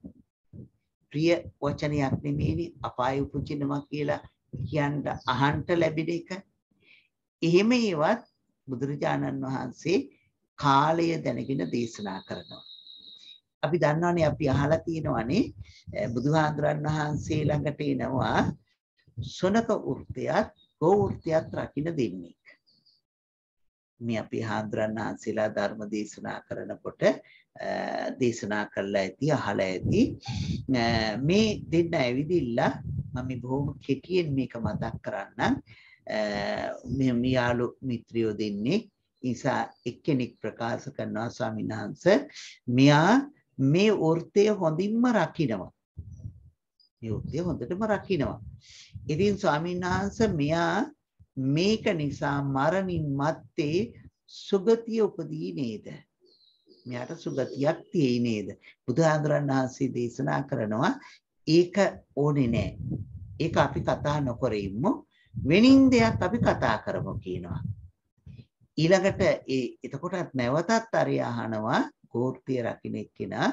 ප්‍රිය වචනයක් නෙමෙයිනේ අපාය උපදිනවා කියලා කියන්න අහන්න ලැබෙන එක. එහෙම ඒවත් බුදුරජාණන් වහන්සේ කාලය දැනගෙන දේශනා කරනවා. අපි දන්නවනේ අපි අහලා තියෙනවනේ බුදුහාඳුරන් වහන්සේ ළඟට එනවා සොනක වෘත්තයත් ගෝ වෘත්තයත් රකින්න දෙන්නේ. මේ අපි හාඳුරන් වහන්සේලා ධර්ම දේශනා කරනකොට දේශනා කළා ඇති අහලා ඇති මේ දෙන්න ඇවිදිලා මම බොහොම කෙටියෙන් මේක මතක් කරන්නම්. මේ යාළු මිත්‍රයෝ දෙන්නේ නිසා එක්කෙනෙක් ප්‍රකාශ කරනවා ස්වාමීන් වහන්සේ මෙයා මේ වෘත්තය හොඳින්ම රකින්නවා. මේ වෘත්තය හොඳටම රකින්නවා. ඉතින් ස්වාමීන් වහන්සේ මෙයා මේක නිසා මරණින් මත්තේ සුගතිය උපදී නේද? මෙයාට සුගතියක් තියෙයි නේද? බුදුහාඳුරන් වහන්සේ දේශනා කරනවා ඒක ඕනේ නෑ. ඒක අපි කතා නොකර ඉමු. වෙනින් දෙයක් අපි කතා කරමු කියනවා. ඊළඟට එතකොටත් නැවතත් අරය අහනවා කෝර්තිය රකින්න එක්කෙනා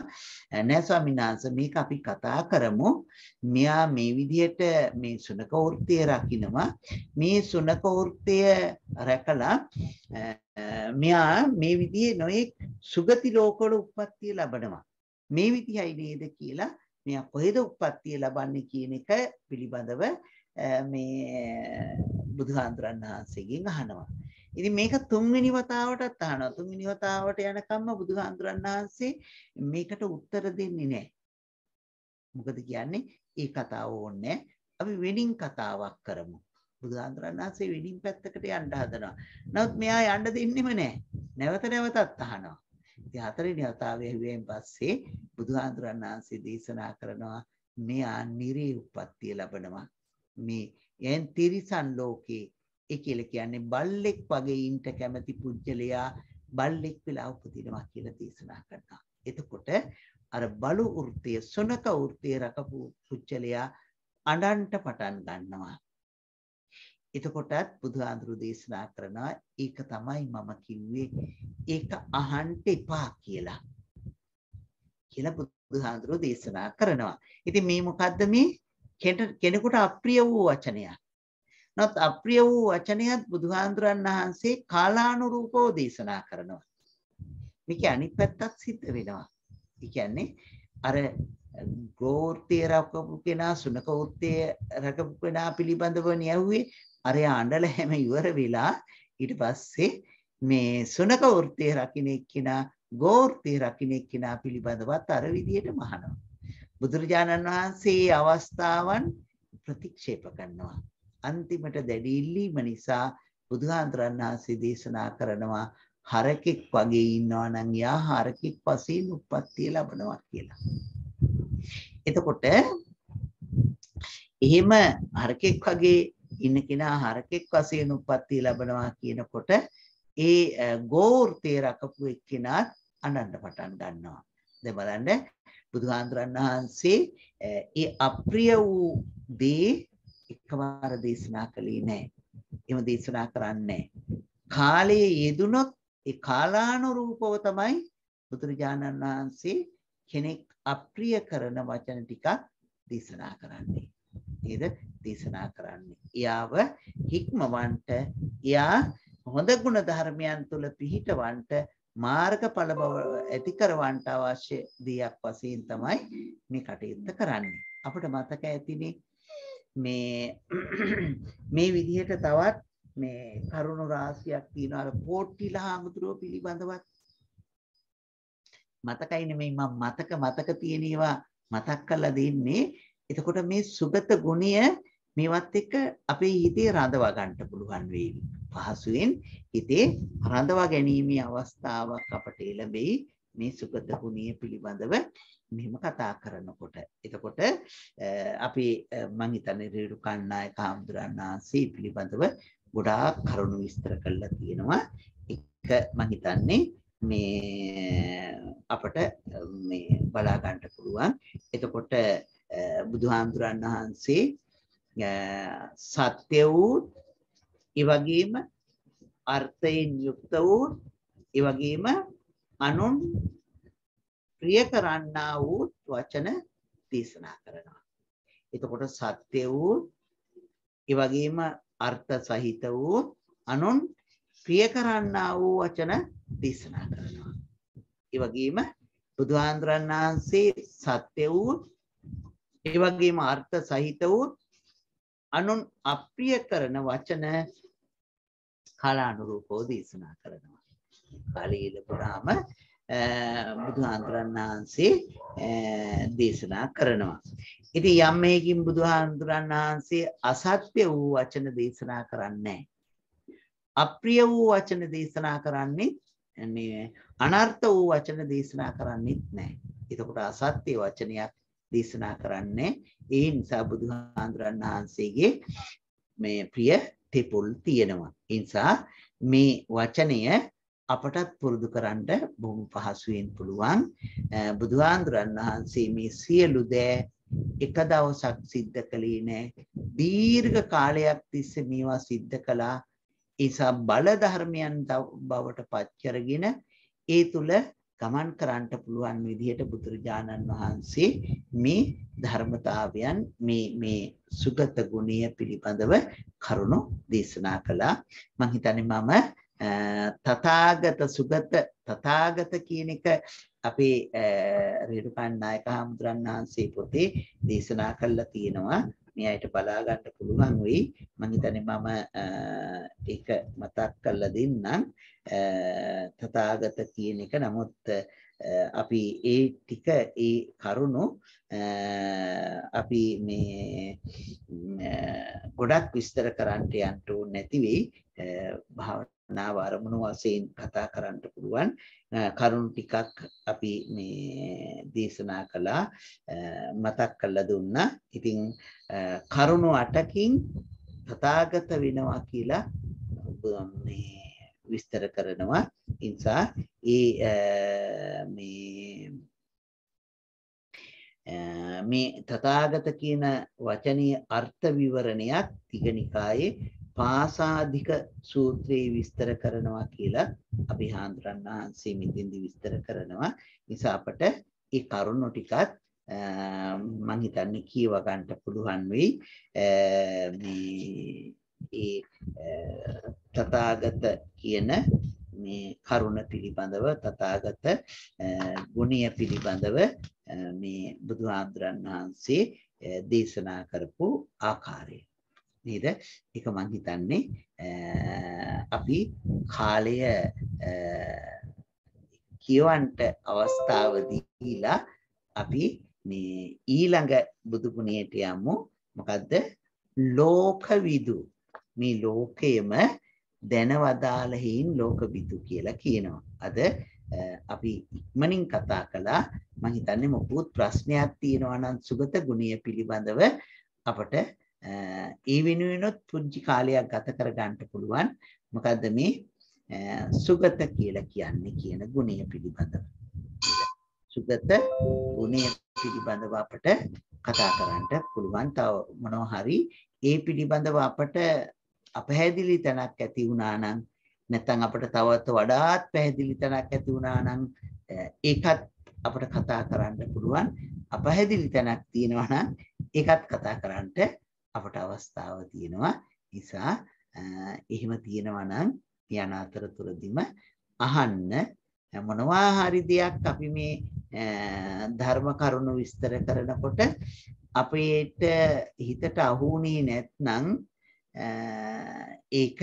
නෑ ස්වාමීන් වහන්සේ මේක අපි කතා කරමු. මෙයා මේ විදිහට මේ සුනක වෘත්තය රකින්නවා. මේ සුනක වෘත්තය රැකලා මෙයා මේ විදිහේ නොයෙක් සුගති ලෝකවල උප්පත්තිය ලබනවා. මේ විදිහයි නේද කියලා මෙයා කොහෙද උප්පත්තිය ලබන්නේ කියන එක පිළිබඳව මේ බුදුහාඳුරන් වහන්සේගෙන් අහනවා. ඉතින් මේක තුන්වෙනි වතාවටත් අහනවා. තුන්වෙනි වතාවට යනකම්ම බුදුහාඳුරන් වහන්සේ මේකට උත්තර දෙන්නේ නැහැ. මොකද කියන්නේ ඒ කතාව ඕනේ. අපි වෙනින් කතාවක් කරමු. බුදුහාඳුරන් වහන්සේ වෙනින් පැත්තකට යන්න හදනවා. නමුත් මෙයා යන්න දෙන්නෙම නැහැ. නැවත නැවතත් අහනවා. ඉතින් හතරවෙනි වතාවේ ඇහුවෙන් පස්සේ බුදුහාඳුරන් වහන්සේ දේශනා කරනවා මෙයා නිරේ උප්පත්තිය ලබනවා. මේ යන් තිරිසන් ලෝකේ ඒ කියලා කියන්නේ බල්ලෙක් වගේ ඉන්න කැමති පුජ්‍යලයා බල්ලෙක් වෙලා උපදිනවා කියලා දේශනා කරනවා. එතකොට අර බලු වෘත්තය සොනක වෘත්තය රකපු පුජ්‍යලයා අඬන්ට පටන් ගන්නවා. එතකොටත් බුදුහාඳුරු දේශනා කරනවා ඒක තමයි මම කිව්වේ ඒක අහන්න එපා කියලා. බුදුහාඳුරු දේශනා කරනවා. ඉතින් මේ මොකද්ද මේ කෙනෙකුට අප්‍රිය වූ වචනයක්. නමුත් අප්‍රිය වූ වචනයත් බුදුහාඳුරන් වහන්සේ කාලානුරූපව දේශනා කරනවා. මේක අනිත් පැත්තත් සිද්ධ වෙනවා. ඒ කියන්නේ අර ගෝර්තේ රකපු කෙනා සුනක වෘත්තය රකපු කෙනා පිළිබඳව නියුවේ අර ආණ්ඩල හැම ඉවර වෙලා ඊට පස්සේ මේ සුනක වෘත්තය රකින්න එක්කිනා ගෝර්තේ රකින්න එක්කිනා පිළිබඳවත් අර විදියට මහනවා. බුදුරජාණන් වහන්සේ අවස්ථාවන් ප්‍රතික්ෂේප කරනවා. අන්තිමට දැඩි ඉල්ලීම නිසා බුදුහාඳුරන් වහන්සේ දේශනා කරනවා හරකෙක් වගේ ඉන්නවා නම් යා හරකෙක් වශයෙන් උප්පත්තිය ලබනවා කියලා. එතකොට එහෙම හරකෙක් වගේ ඉන්න කෙනා හරකෙක් වශයෙන් උප්පත්තිය ලබනවා කියනකොට ඒ ගෝර්තේ රකපු එක්කෙනාත් අනන්න පටන් ගන්නවා. දැන් බලන්න බුදුහාඳුරන් වහන්සේ ඒ අප්‍රිය වූ දේ එකවර දේශනා කළේ නැහැ. එහෙම දේශනා කරන්නේ කාලයේ යෙදුනොත් ඒ කාලානුරූපව තමයි බුදුරජාණන් වහන්සේ කෙනෙක් අප්‍රිය කරන වචන ටිකක් දේශනා කරන්නේ. නේද? දේශනා කරන්නේ. එයාව හික්මවන්ට, එයා හොඳ ගුණ ධර්මයන් තුල පිහිටවන්ට, මාර්ගඵල බව ඇති කරවන්ට අවශ්‍ය දෙයක් වශයෙන් තමයි මේ කටයුත්ත කරන්නේ. අපිට මතක ඇතිනේ මේ විදිහට තවත් මේ කරුණු රාශියක් තියෙනවා. අර පොට්ටිලා හාමුදුරුවෝ පිළිබඳවත් මතකයිනේ මේ මම මතක තියෙන ඒවා මතක් කරලා දෙන්නේ. එතකොට මේ සුගත ගුණය මේවත් එක්ක අපේ හිතේ රඳවා ගන්න පුළුවන් වේවි. පහසුවෙන් හිතේ රඳවා ගැනීමේ අවස්ථාවක් අපට ලැබෙයි මේ සුගත ගුණය පිළිබඳව මෙහෙම කතා කරනකොට. එතකොට අපි මම හිතන්නේ රේරුකාණ්ඩනායක හාමුදුරන් වහන්සේ පිළිබඳව ගොඩාක් කරුණු විස්තර කරලා තියෙනවා. එක මම හිතන්නේ මේ අපට මේ බලා ගන්න පුළුවන්. එතකොට බුදුහාමුදුරන් වහන්සේ සත්‍ය වූ ඒ වගේම අර්ථයෙන් යුක්ත වූ ඒ වගේම අනුන් ප්‍රිය කරන්නා වූ වචන දේශනා කරනවා. එතකොට සත්‍ය වූ ඒ වගේම අර්ථ සහිත වූ අනුන් ප්‍රිය කරන්නා වූ වචන දේශනා කරනවා. ඒ වගේම බුදුහාමුදුරන් වහන්සේ සත්‍ය වූ ඒ වගේම අර්ථ සහිත වූ අනුන් අප්‍රිය කරන වචන කාලානුරූපව දේශනා කරනවා. කාලීල පුරාම බුදුහාමුදුරන් වහන්සේ දේශනා කරනවා. ඉතින් යම් මේකින් බුදුහාමුදුරන් වහන්සේ අසත්‍ය වූ වචන දේශනා කරන්නේ අප්‍රිය වූ වචන දේශනා කරන්නේ මේ අනර්ථ වූ වචන දේශනා කරන්නේත් නැහැ. එතකොට අසත්‍ය වචනයක් දේශනා කරන්නේ ඒ නිසා බුදුහාමුදුරන් වහන්සේගේ මේ ප්‍රිය තෙපොල් තියෙනවා. ඒ නිසා මේ වචනය අපටත් පුරුදු කරන්න බොහොම පහසුවෙන් පුළුවන්. බුදුහාමුදුරන් වහන්සේ මේ සියලු දෑ එක දවසක් සිද්ධ කළේ නෑ. දීර්ඝ කාලයක් තිස්සේ මේවා සිද්ධ කළා. ඒ නිසා බල ධර්මයන් බවට පත් කරගෙන ඒ තුල ගමන් කරන්නට පුළුවන් විදිහට බුදුරජාණන් වහන්සේ මේ ධර්මතාවයන් මේ සුගත ගුණය පිළිබඳව කරුණු දේශනා කළා. මම හිතන්නේ මම තථාගත සුගත තථාගත කියන එක අපේ රේරුකාණ්ඩනායක හාමුදුරන් වහන්සේ පොතේ දේශනා කළා තියෙනවා. මේ අයට බලා ගන්න පුළුවන් වෙයි. මම හිතන්නේ මම ඒක මතක් කරලා දෙන්නම්. තථාගත කියන එක. නමුත් අපි ඒ ටික ඒ කරුණු අපි මේ ගොඩක් විස්තර කරන්නට යන්න ඕනේ නැති වෙයි. භාවනාව ආරමුණු වශයෙන් කතා කරන්න පුළුවන් කරුණු ටිකක් අපි මේ දේශනා කළා, මතක් කරලා දුන්නා. ඉතින් කරුණු 8කින් තථාගත වෙනවා කියලා මේ විස්තර කරනවා. ඒ නිසා මේ තථාගත කියන වචනේ අර්ථ විවරණයක් තිගනිකායේ පාසාදික සූත්‍රයේ විස්තර කරනවා කියලා අපි හාමුදුරන් වහන්සේ මෙතෙන්දි විස්තර කරනවා. නිසා අපට ඒ කරුණු ටිකත් මම හිතන්නේ කියව ගන්න පුළුවන් වෙයි. මේ තථාගත කියන මේ කරුණ පිළිබඳව, තථාගත ගුණය පිළිබඳව මේ බුදුහාමුදුරන් වහන්සේ දේශනා කරපු ආකාරය නේද? ඒක මම හිතන්නේ අපි කාලය කියවන්ට අවස්ථාව දීලා අපි මේ ඊළඟ බුදු ගුණයට යමු. මොකද්ද? ලෝකවිදු. මේ ලෝකයේම දැනවදාළ හේයින් ලෝකවිදු කියලා කියනවා. අද අපි ඉක්මනින් කතා කළා. මම හිතන්නේ මොකුත් ප්‍රශ්නයක් තියෙනවා නම් සුගත ගුණය පිළිබඳව අපට ඒ වෙනුවෙනොත් පුංචි කාලයක් ගත කර ගන්න පුළුවන්. මොකද්ද මේ සුගත කියලා කියන්නේ කියන ගුණය පිළිබඳව. සුගත ගුණය පිළිබඳව අපට කතා කරන්න පුළුවන්. තව මොනවා හරි ඒ පිළිබඳව අපට අපහැදිලි තැනක් ඇති වුණා නම්, නැත්නම් අපට තවත් වඩාත් පැහැදිලි තැනක් ඇති වුණා නම් ඒකත් අපට කතා කරන්න පුළුවන්. අපහැදිලි තැනක් තියෙනවා නම් ඒකත් කතා කරන්න අපට අවස්ථාව තියෙනවා. නිසා එහෙම තියෙනවා නම් යන අතරතුරදීම අහන්න. මොනවා හරි දෙයක් අපි මේ ධර්ම කරුණු විස්තර කරනකොට අපේට හිතට අහුුනේ නැත්නම් ඒක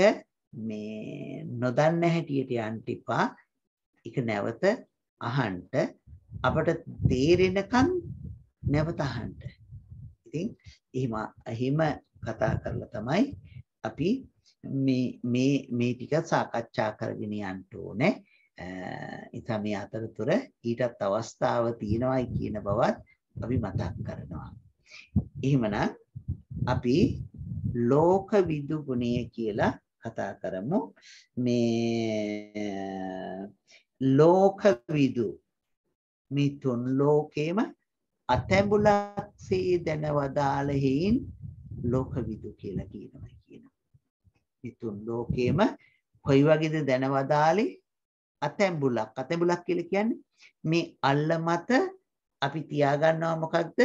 මේ නොදන්න හැටියට යන්න එපා. ඒක නැවත අහන්න. අපට තේරෙනකන් නැවත අහන්න. ඉතින් එහෙම කතා කරලා තමයි අපි මේ ටික සාකච්ඡා කරගෙන යන්න ඕනේ. ඉතින් මේ අතරතුර ඊටත් අවස්ථාව තියෙනවායි කියන බවත් අපි මතක් කරනවා. එහෙමනම් අපි ලෝකවිදු ගුණය කියලා කතා කරමු. මේ ලෝකවිදු මේ තුන් ලෝකේම අතැඹුලක්සේ දැනවදාළ හේයින් ලෝකවිදු කියලා කියනවා. මේ තුන් ලෝකේම කොයි වගේද දැනවදාළේ? අතැඹුලක්. අතැඹුලක් කියලා කියන්නේ මේ අල්ල මත අපි තියාගන්නවා මොකක්ද?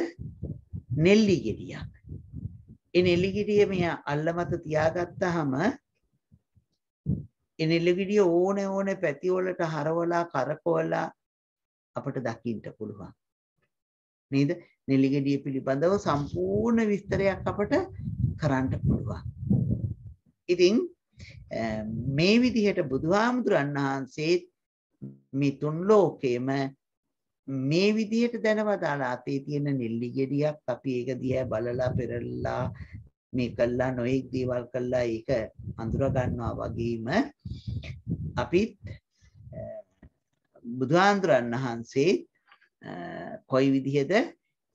නෙල්ලි ගෙඩියක්. ඒ නෙල්ලි ගෙඩිය මේ අල්ල මත තියාගත්තාම ඒ නෙල්ලි ගෙඩිය ඕනේ පැති වලට හරවලා කරකවලා අපිට දකින්න පුළුවන්. නේද? නෙල්ලි ගෙඩිය පිළිබඳව සම්පූර්ණ විස්තරයක් අපිට කරන්න පුළුවන්. ඉතින් මේ විදිහට බුදුහාමුදුරන් වහන්සේ මේ තුන් ලෝකෙම මේ විදිහට දැනවදාලා අතේ තියෙන නෙල්ලි ගෙඩියක් අපි ඒක දිහා බලලා පෙරලා මේ කළා නොඑක් දේවල් කළා ඒක අඳුර ගන්නවා වගේම අපිත් බුදුහාමුදුරන් වහන්සේ කොයි විදිහද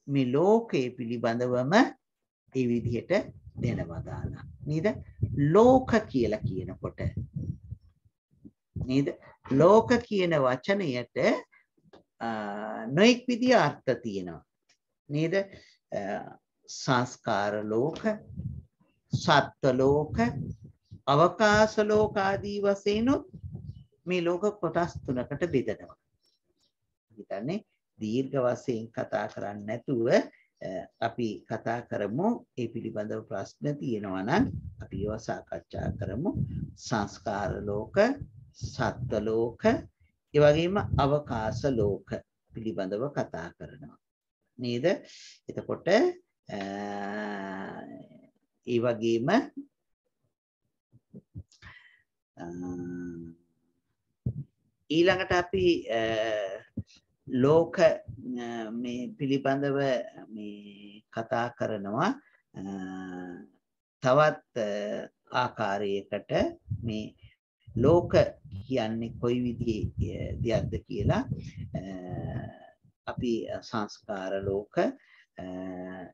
මේ ලෝකේ පිළිබඳවම ඒ විදිහට දැනවදාලා නේද? ලෝක කියලා කියනකොට නේද? ලෝක කියන වචනයට නොඑක් විදිහ අර්ථ තියෙනවා නේද? සංස්කාර ලෝක, සත්ත්ව ලෝක, අවකාශ ලෝක ආදී වශයෙන් මේ ලෝක කොටස් තුනකට බෙදනවා. හිතන්නේ දීර්ඝ වශයෙන් කතා කරන්නේ නැතුව අපි කතා කරමු. ඒ පිළිබඳව ප්‍රශ්න තියෙනවා නම් අපි ඒවා සාකච්ඡා කරමු. සංස්කාර ලෝක, සත්ත්ව ලෝක, ඒ වගේම අවකාශ ලෝක පිළිබඳව කතා කරනවා. නේද? එතකොට ඒ වගේම ඊළඟට අපි ලෝක මේ පිළිබඳව මේ කතා කරනවා තවත් ආකාරයකට මේ ලෝක කියන්නේ කොයි විදිහේ දෙයක්ද කියලා අපි සංස්කාර ලෝක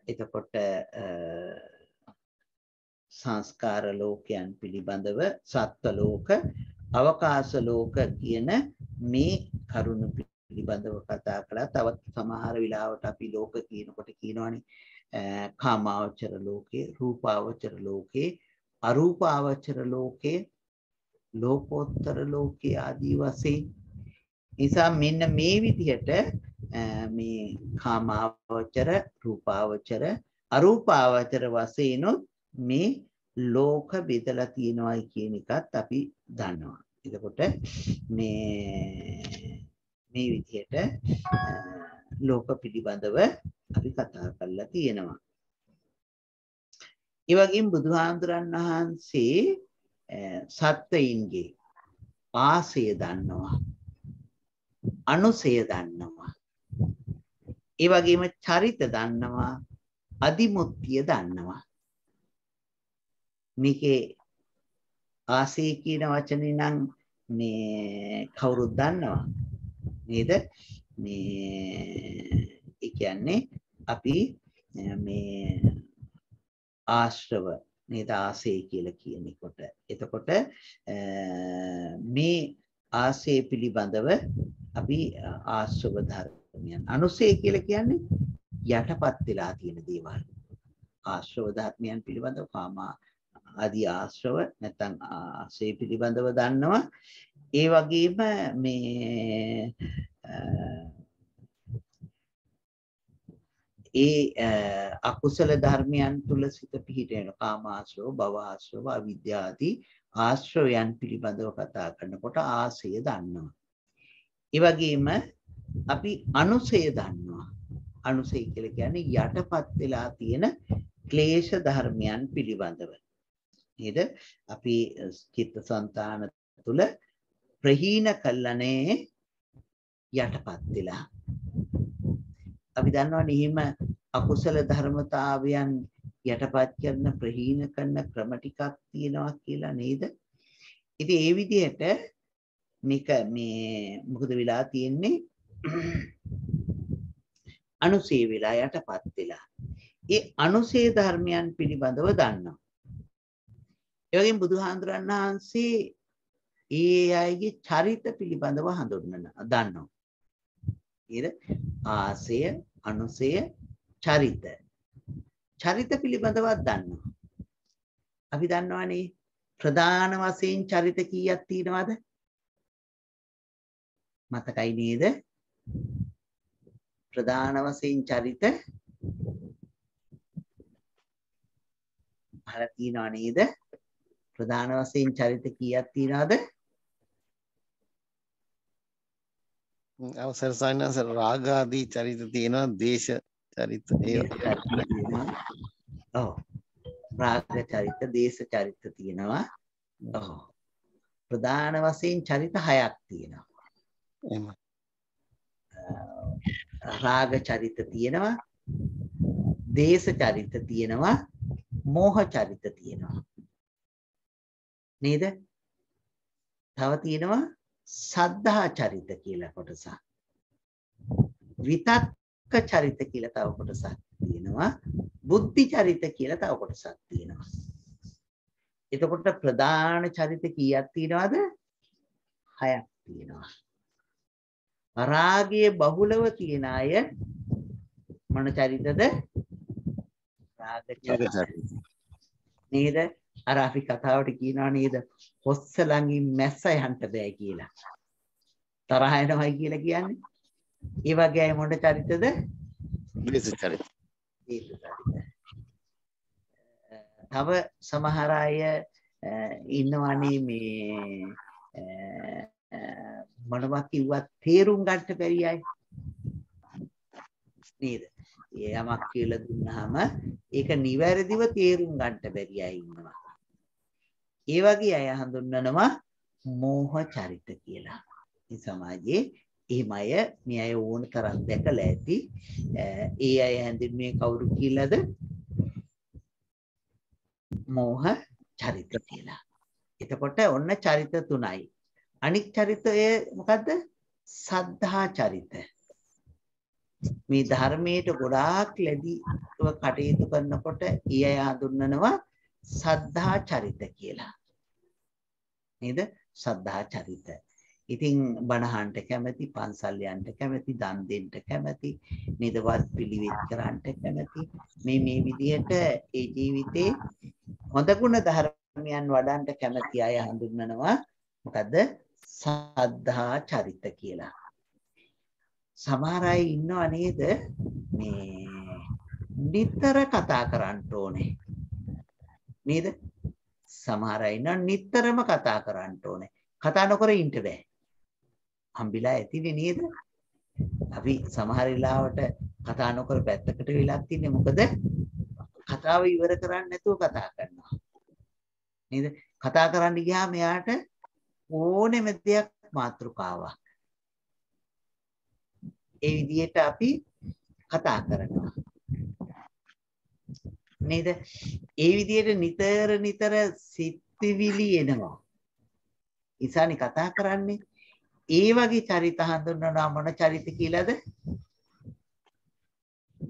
එතකොට සංස්කාර ලෝකයන් පිළිබඳව සත්ත්ව ලෝක අවකාශ ලෝක කියන මේ කරුණු පිළිබඳව කතා කළා. තවත් සමහර වෙලාවට අපි ලෝක කියනකොට කියනවනේ කාමාවචර ලෝකේ, රූපාවචර ලෝකේ, අරූපාවචර ලෝකේ, ලෝකෝත්තර ලෝකේ ආදී වශයෙන්. නිසා මෙන්න මේ විදිහට මේ කාමාවචර, රූපාවචර, අරූපාවචර වශයෙන් මේ ලෝක බෙදලා තියෙනවායි කියන එකත් අපි දන්නවා. එතකොට මේ විදිහට ලෝක පිළිබඳව අපි කතා කරලා තියෙනවා. ඒ වගේම බුදුහාමුදුරන් වහන්සේ සත්වයින්ගේ ආසය දන්නවා, අනුසය දන්නවා, ඒ වගේම චරිත දන්නවා, අදිමුත්තිය දන්නවා. මේකේ ආසය කියන වචනේ නම් මේ කවුරුත් දන්නවා නේද? මේ කියන්නේ අපි මේ ආශ්‍රව නේද? ආසය කියලා කියනකොට. එතකොට මේ ආසය පිළිබඳව අපි ආශ්‍රව ධර්මයන්, අනුසය කියලා කියන්නේ යටපත් වෙලා තියෙන දේවල්. ආශ්‍රව ධර්මයන් පිළිබඳව කාමා ආදී ආශ්‍රව නැත්නම් ආසය පිළිබඳව දන්නවා. ඒ වගේම මේ අකුසල ධර්මයන් තුල සිත පිහිටෙන කාමාශ්‍රව, භවආශ්‍රව, අවිද්‍යා ආදී ආශ්‍රවයන් පිළිබඳව කතා කරනකොට ආසය දන්නවා. ඒ වගේම අපි අනුසය දන්නවා. අනුසය කියලා කියන්නේ යටපත් වෙලා තියෙන ක්ලේශ ධර්මයන් පිළිබඳව. නේද? අපි චිත්තසංතාන තුල ප්‍රහීන කළනේ යටපත් වෙලා. අපි දන්නවනේ එහෙම අකුසල ධර්මතාවයන් යටපත් කරන ප්‍රහීන කරන ක්‍රම ටිකක් තියෙනවා කියලා නේද? ඉතින් ඒ විදිහට මේක මොකද වෙලා තියෙන්නේ අනුසේ වෙලා යටපත් වෙලා. ඒ අනුසේ ධර්මයන් පිළිබඳව දන්නවා. ඒ වගේම බුදුහාඳුරන් වහන්සේ ඒ අයගේ චරිත පිළිබඳව දන්නවා. ඊට ආසය, අනුසය, චරිත. චරිත පිළිබඳව දන්නවා. අපි දන්නවනේ ප්‍රධාන වශයෙන් චරිත කීයක් තියෙනවද? මතකයි නේද? ප්‍රධාන වශයෙන් චරිත අහලා තියෙනව නේද? ප්‍රධාන වශයෙන් චරිත කීයක් තියෙනවද? අවසර සයන්ස රාග ආදී චරිත තියෙනවා, දේශ චරිත තියෙනවා. ඔව්. රාග චරිත, දේශ චරිත තියෙනවා. ඔව්. ප්‍රධාන වශයෙන් චරිත 6ක් තියෙනවා. එහෙම. රාග චරිත තියෙනවා, දේශ චරිත තියෙනවා, මෝහ චරිත තියෙනවා. නේද? තව තියෙනවා සද්ධා චරිත කියලා කොටසක්. විතක්ක චරිත කියලා තව කොටසක් තියෙනවා. බුද්ධි චරිත කියලා තව කොටසක් තියෙනවා. එතකොට ප්‍රධාන චරිත කීයක් තියෙනවද? 6ක් තියෙනවා. රාගයේ බහුලව තියෙන අය මොන චරිතද? රාග චරිත. නේද? අර අපි කතාවට කියනවා නේද? හොස්ස ළඟින් මැස්ස යන්න බෑ කියලා. තරහ යනවායි කියලා කියන්නේ. ඒ වගේ අය මොන චරිතද? දේශ චරිත. දේශ චරිත. තව සමහර අය ඉන්නවනේ මේ මොනවා කිව්වත් තේරුම් ගන්න බැරි අය. නේද? යමක් කියලා දුන්නාම ඒක නිවැරදිව තේරුම් ගන්න බැරි අය ඉන්නවා. ඒ වගේ අය හඳුන්වනවා මෝහ චරිත කියලා. මේ සමාජයේ එහෙම අය මේ අය ඕන තරම් දැකලා ඇති. ඒ අය හඳුන්වන්නේ කවුරු කියලාද? මෝහ චරිත කියලා. එතකොට ඔන්න චරිත 3යි. අනික් චරිතය මොකද්ද? සද්ධා චරිත. මේ ධර්මයට ගොඩාක් ලැබීව කටයුතු කරනකොට ඊය හඳුන්වනවා සද්ධා චරිත කියලා. නේද? සද්ධා චරිත. ඉතින් බණහන්ට කැමැති, පන්සල් යන්න කැමැති, දන් දෙන්න කැමැති, නේද? වත් පිළිවෙත් කරන්න කැමැති. මේ විදිහට ඒ ජීවිතේ හොඳ ගුණ ධර්මයන් වඩන්න කැමැති අය හඳුන්වනවා මොකද්ද? සද්ධා චරිත කියලා. සමහර අය ඉන්නව නේද මේ නිතර කතා කරන්න ඕනේ. නේද? සමහර අය ඉන්නව නිතරම කතා කරන්න ඕනේ. කතා නොකර ඉන්න බෑ. හම්බිලා ඇතිනේ නේද? අපි සමහර වෙලාවට කතා නොකර පැත්තකට වෙලා තින්නේ මොකද? කතාව ඉවර කරන්නේ නැතුව කතා කරනවා. නේද? කතා කරන්න ගියාම එයාට ඕනෙම දෙයක් මාතෘකාවක්. ඒ විදිහට අපි කතා කරනවා. නේද? ඒ විදිහට නිතර සිත්විලි එනවා. ඉසානි කතා කරන්නේ. ඒ වගේ චරිත හඳුන්වනවා මොන චරිත කියලාද?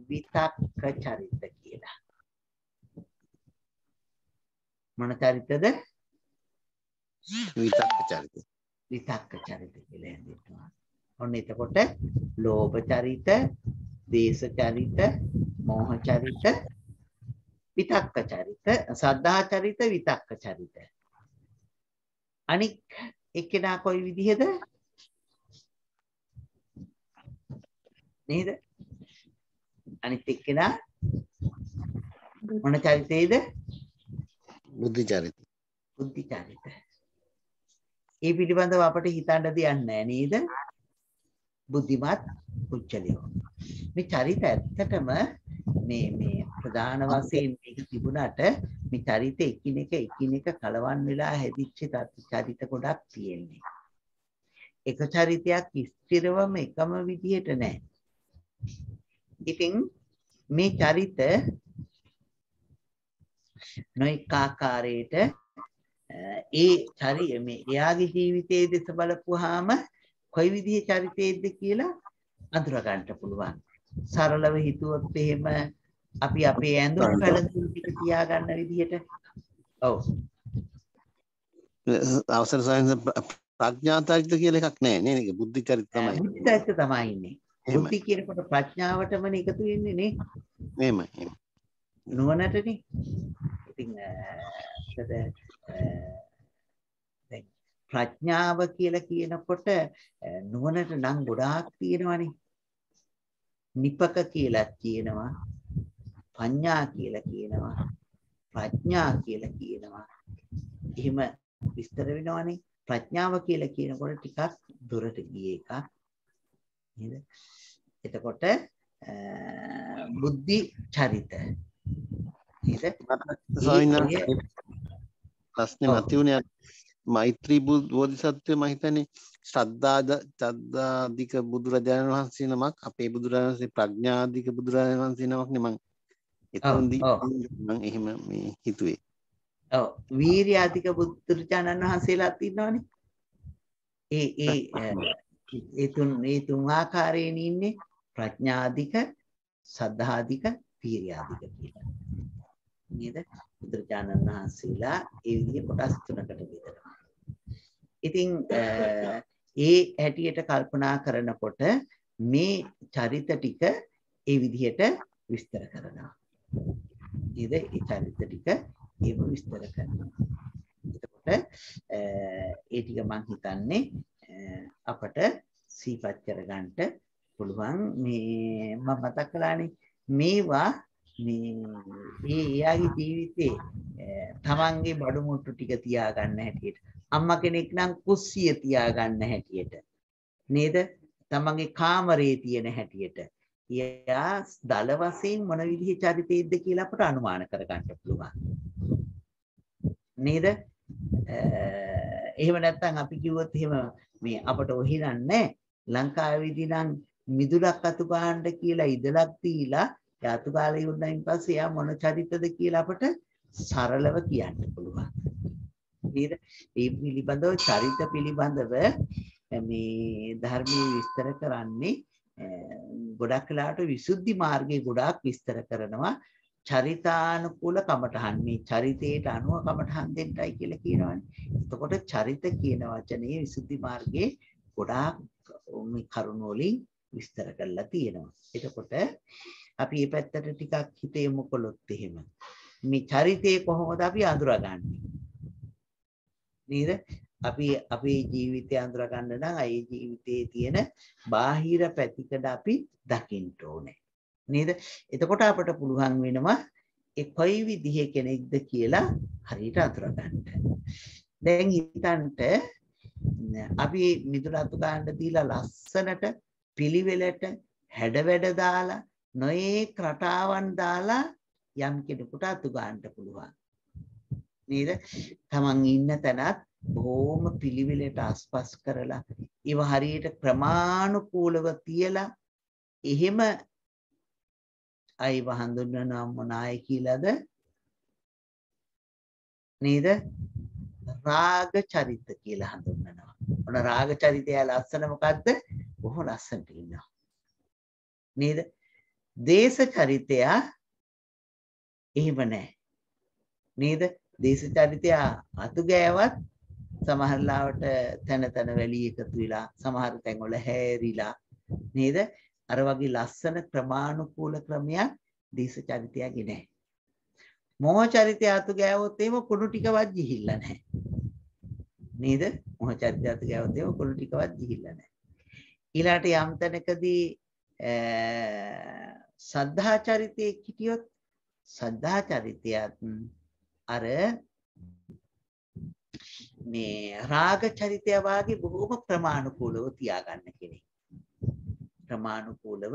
විතක්ක චරිත කියලා. මොන චරිතද? විතක්ක චරිත. විතක්ක චරිත කියලා හඳුන්වනවා. ඔන්න එතකොට ලෝභ චරිත, දේශ චරිත, මෝහ චරිත, විතක්ක චරිත, සද්ධා චරිත, විතක්ක චරිත. අනික් එක්කෙනා කොයි විදිහද? නේද? අනිත් එක්කෙනා මොන චරිතේද? බුද්ධි චරිත. බුද්ධි චරිත. ඒ පිළිබඳව අපිට හිතන්න දෙයක් නැහැ නේද? බුද්ධිමත් පුච්චලියෝ. මේ චරිත ඇත්තටම මේ ප්‍රධාන වශයෙන් මේක තිබුණාට මේ චරිත එකිනෙක කලවම් වෙලා හැදිච්ච චරිත ගොඩක් තියෙන්නේ. එක චරිතයක් ස්ථිරවම එකම විදිහට නැහැ. ඉතින් මේ චරිත නොඑක ආකාරයට ඒ මේ එයාගේ ජීවිතයේ දෙස බලපුවාම කොයි විදිහේ චරිතයේද කියලා අඳුර ගන්න පුළුවන්. සරලව හිතුවොත් එහෙම අපි අපේ ඇඳුම් පැළඳුම් ටික තියාගන්න විදිහට. ඔව්. අවසර සයන්ස් ප්‍රඥා චරිත කියලා එකක් නැහැ නේද? ඒක බුද්ධි චරිත තමයි. බුද්ධි චරිත තමයි ඉන්නේ. බුද්ධි කියනකොට ප්‍රඥාවටම එකතු වෙන්නේ නේ. එහෙමයි. නුවණටනේ. ඉතින් ප්‍රඥාව කියලා කියනකොට නුවණට නම් ගොඩාක් තියෙනවානේ. නිපක කියලා කියනවා. පඤ්ඤා කියලා කියනවා. ප්‍රඥා කියලා කියනවා. එහෙම විස්තර වෙනවානේ. ප්‍රඥාව කියලා කියනකොට ටිකක් දුරට ගිය එකක්. නේද? එතකොට බුද්ධි චරිත. නේද? ප්‍රශ්නේ මතුවුනේ මෛත්‍රී බෝධිසත්වය මම හිතන්නේ ශ්‍රද්ධාධික බුදුරජාණන් වහන්සේ නමක් අපේ බුදුරජාණන් වහන්සේ ප්‍රඥාධික බුදුරජාණන් වහන්සේ නමක් නේ මම එතනදී මම එහෙම මේ හිතුවේ. ඔව් වීර්යාධික බුදුරජාණන් වහන්සේලාත් ඉන්නවනේ. ඒ තුන් ආකාරයෙන් ඉන්නේ ප්‍රඥාධික, සද්ධාධික, වීර්යාධික කියලා. නේද? බුදුරජාණන් වහන්සේලා ඒ විදිහේ කොටස් තුනකට බෙදනවා. ඉතින් ඒ හැටියට කල්පනා කරනකොට මේ චරිත ටික ඒ විදිහට විස්තර කරනවා. නේද? ඒ චරිත ටික ඒව විස්තර කරනවා. එතකොට ඒ ටික මම හිතන්නේ අපට සිහිපත් කරගන්න පුළුවන්. මේ මම මතක් කළානේ මේවා එයාගේ ජීවිතේ තමන්ගේ බඩු මුට්ටු ටික තියාගන්න හැටියට අම්මා කෙනෙක් නම් කුස්සිය තියාගන්න හැටියට නේද තමන්ගේ කාමරේ තියෙන හැටියට එයා දල වශයෙන් මොන විදිහේ චරිතයේද කියලා අපට අනුමාන කරගන්න පුළුවන් නේද එහෙම නැත්නම් අපි කිව්වොත් එහෙම මේ අපට ඔහිරන්නේ ලංකාවේදී නම් මිදුලක් අතු ගන්න කියලා ඉදලක් දීලා යාතු කාලේ වුණායින් පස්සේ යා මොන චරිතද කියලා අපට සරලව කියන්න පුළුවන්. නේද? ඒ පිළිබඳව චරිත පිළිබඳව මේ ධර්මයේ විස්තර කරන්නේ ගොඩක් වෙලාවට විසුද්ධි මාර්ගයේ ගොඩාක් විස්තර කරනවා චරිතානුකූල කමඨහන් මේ චරිතයට අනුව කමඨහන් දෙන්නයි කියලා කියනවානේ. එතකොට චරිත කියන වචනේ විසුද්ධි මාර්ගයේ ගොඩාක් මේ කරුණ වලින් විස්තර කරලා තියෙනවා. එතකොට අපි මේ පැත්තට ටිකක් හිත යොමු කළොත් එහෙම මේ චරිතය කොහොමද අපි අඳුරගන්නේ නේද අපි අපේ ජීවිතය අඳුරගන්න නම් ඒ ජීවිතයේ තියෙන බාහිර පැතිකඩ අපි දකින්න ඕනේ නේද එතකොට අපට පුළුවන් වෙනවා ඒ කොයි විදිහේ කෙනෙක්ද කියලා හරියට අඳුරගන්න දැන් හිතන්න අපි මිදුල අතු ගන්න දීලා ලස්සනට පිළිවෙලට හැඩවැඩ දාලා නොයේ රටාවන් දාලා යම් කෙනෙකුට අතු ගන්න පුළුවන් නේද තමන් ඉන්න තැනත් බොහොම පිළිවෙලට ආස්පස් කරලා ඒව හරියට ක්‍රමානුකූලව තියලා එහෙම අයව හඳුන්වනවා මොනයි කියලාද නේද රාග චරිත කියලා හඳුන්වනවා මොන රාග චරිතය ලස්සන මොකද්ද බොහොම ලස්සනට ඉන්නවා නේද දේශ චරිතය එහෙම නැහැ නේද දේශ චරිතය අතු ගෑවත් සමහර ලාවට තන තන වැලි එකතු වෙලා සමහර තැන් වල හැරිලා නේද අර වගේ ලස්සන ක්‍රමානුකූල ක්‍රමයක් දේශ චරිතයගේ නැහැ මොහ චරිතය අතු ගෑවොත් එහෙම කුණු ටිකවත් ගිහිල්ලා නැහැ නේද මොහ චරිතය අතු ගෑවොත් එහෙම කුණු ටිකවත් ගිහිල්ලා නැහැ ඊළාට යම් තැනකදී සද්ධා චරිතයේ හිටියොත් සද්ධා චරිතයත් අර මේ රාග චරිතය වාගේ බොහොම ක්‍රමානුකූලව තියාගන්න කෙනෙක් ක්‍රමානුකූලව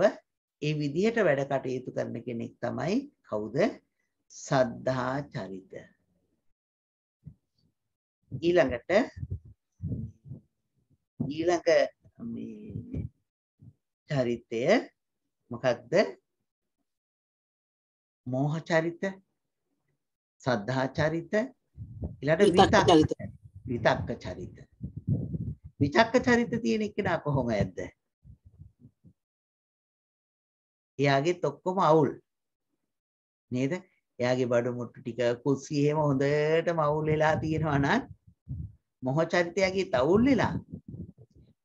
ඒ විදිහට වැඩ කටයුතු කරන කෙනෙක් තමයි කවුද සද්ධා චරිත ඊළඟට ඊළඟ මේ චරිතය මොකක්ද මෝහ චරිත සද්ධා චරිත ඊළඟට විතක්ක චරිත. විචක්ක චරිත තියෙන එක්කෙනා කොහොමද? එයාගෙත් ඔක්කොම අවුල් නේද? එයාගේ බඩු මුට්ටු ටික කුස්සිය එහෙම හොඳටම අවුල් වෙලා තියෙනවා නම් මොහ චරිතයගේ අවුල් වෙලා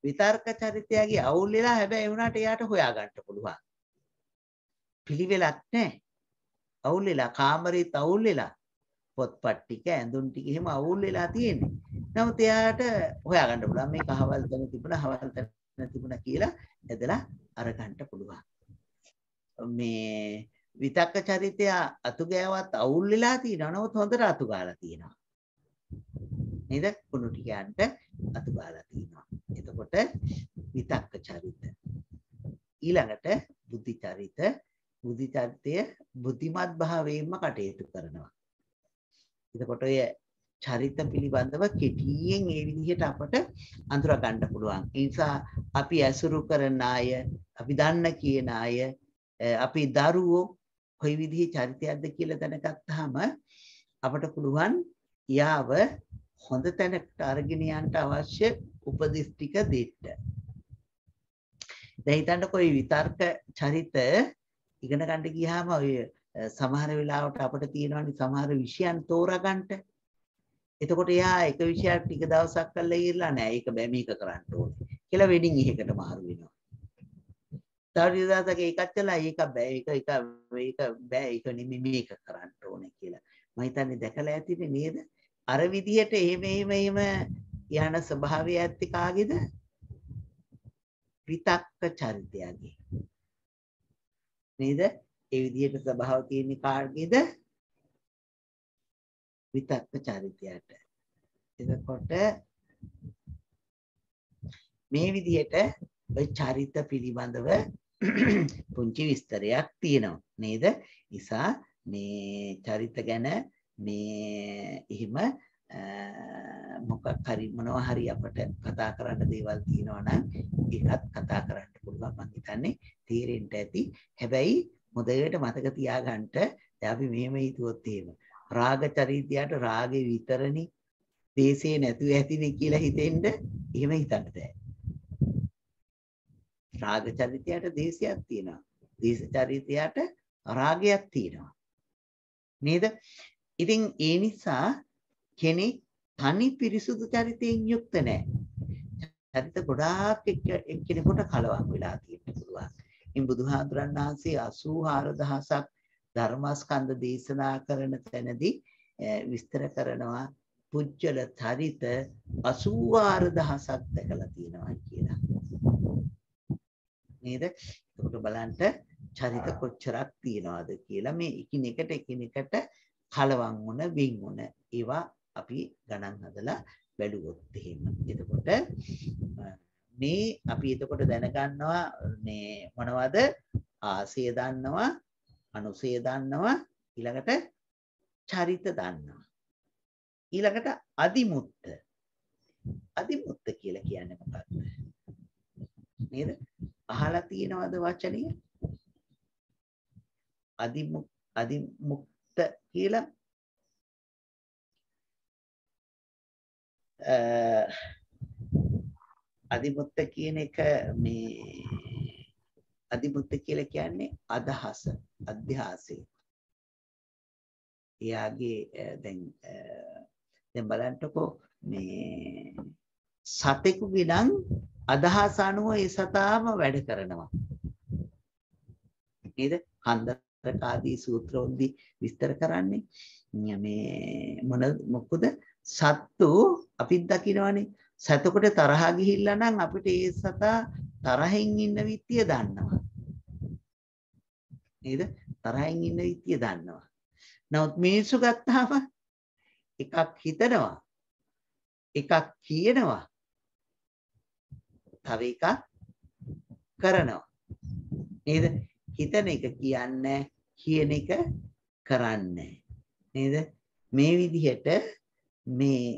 විතර්ක චරිතයගේ අවුල් වෙලා හැබැයි ඒ වුණාට එයාට හොයා ගන්න පුළුවන්. පිළිවෙලක් නැහැ. අවුල් වෙලා කාමරේත් අවුල් වෙලා පොත්පත් ටික ඇඳුම් ටික එහෙම අවුල් වෙලා තියෙන්නේ. නමුත් එයාට හොයා ගන්න පුළුවන් මේක අහවල් තැන තිබුණා අහවල් තැන තිබුණා කියලා ඇදලා අර ගන්න පුළුවන්. මේ විතක්ක චරිතය අතු ගෑවත් අවුල් වෙලා තියෙනවා. නමුත් හොඳට අතු ගාලා තියෙනවා. නේද? කුණු ටිකයන්ට අතු ගාලා තියෙනවා. එතකොට විතක්ක චරිත. ඊළඟට බුද්ධි චරිත. බුද්ධි චරිතය බුද්ධිමත් භාවයෙන්ම කටයුතු කරනවා. එතකොට ඔය චරිත පිළිබඳව කෙටියෙන් ඒ විදිහට අපට අඳුර ගන්න පුළුවන්. ඒ නිසා අපි ඇසුරු කරන අය, අපි දන්න කියන අය, අපි දරුවෝ කොයි විදිහේ චරිතයක්ද කියලා දැනගත්තාම අපට පුළුවන් යාව හොඳ තැනකට අරගෙන යන්න අවශ්‍ය උපදෙස් ටික දෙන්න. දැන් හිතන්නකො මේ විතර්ක චරිත ඉගෙන ගන්න ගියාම ඔය සමහර වෙලාවට අපිට තියෙනවානේ සමහර විෂයන් තෝරගන්න. එතකොට එයා එක විෂයක් ටික දවසක් කරලා ඉරලා නෑ ඒක බෑ මේක කරන්න ඕනේ කියලා වෙඩින් එකකට මාරු වෙනවා. තව දවසක එකක් කළා ඒක බෑ ඒක බෑ ඒක නෙමෙයි මේක කරන්න ඕනේ කියලා. මම හිතන්නේ දැකලා ඇතිනේ නේද? අර විදිහට එහෙම යන ස්වභාවය ඇත්තේ කාගේද? විතක්ක චරිතයගේ. නේද? ඒ විදිහට ස්වභාව තියෙන කාගේද? විතක්ක චරිතයට. එතකොට මේ විදිහට ඔය චරිත පිළිබඳව පුංචි විස්තරයක් තියෙනවා නේද? නිසා මේ චරිත ගැන මේ එහෙම මොකක් හරි මොනවා හරි අපට කතා කරන්න දේවල් තියෙනවා නම් ඒකත් කතා කරන්න පුළුවන් මම හිතන්නේ තීරෙන්න ඇති. හැබැයි මොදේට මතක තියාගන්න අපි මෙහෙම හිතුවොත් එහෙම රාග චරිතයට රාගේ විතරනේ දේශේ නැතුව ඇතිනේ කියලා හිතෙන්න එහෙම හිතන්න බෑ. රාග චරිතයට දේශයක් තියෙනවා. දේශ චරිතයට රාගයක් තියෙනවා. නේද? ඉතින් ඒ නිසා කෙනෙක් තනි පිරිසුදු චරිතයෙන් යුක්ත නැහැ. චරිත ගොඩාක් එක්කෙනෙකුට කලවම් වෙලා තියෙන්න පුළුවන්. ඉන් බුදුහාඳුරන් වහන්සේ 84000ක් ධර්මස්කන්ධ දේශනා කරන තැනදී විස්තර කරනවා පුජ්‍යල චරිත 84000ක් දැකලා තියෙනවා කියලා. නේද? ඒකට බලන්න චරිත කොච්චරක් තියනවාද කියලා මේ එකිනෙකට කලවම් වුණ වින් වුණ ඒවා අපි ගණන් හදලා බැලුවොත් එහෙම. එතකොට මේ අපි එතකොට දැනගන්නවා මේ මොනවද? ආසය දන්නවා, අනුසය දන්නවා, ඊළඟට චරිත දන්නවා. ඊළඟට අදිමුත්ත. අදිමුත්ත කියලා කියන්නේ මොකක්ද? නේද? අහලා තියෙනවද වචනය? අදිමුක්ත කියලා අදිමුත්ත කියන එක මේ අදිමුත්ත කියලා කියන්නේ අදහස, අධ්‍යාසය. එයාගේ දැන් බලන්නකෝ මේ සතෙකුගේ නම් අදහස අනුව ඒ සතාම වැඩ කරනවා. නේද? කන්දරක ආදී සූත්‍රවලදී විස්තර කරන්නේ මේ මොකද සත්තු අපිත් දකිනවනේ. සතෙකුට තරහ ගිහිල්ලා නම් අපිට ඒ සතා තරහෙන් ඉන්න විත්තිය දන්නවා. නේද? තරහෙන් ඉන්න විත්තිය දන්නවා. නමුත් මිනිස්සු ගත්තාම එකක් හිතනවා, එකක් කියනවා, තව එකක් කරනවා. නේද? හිතන එක කියන්නේ කියන එක කරන්නේ. නේද? මේ විදිහට මේ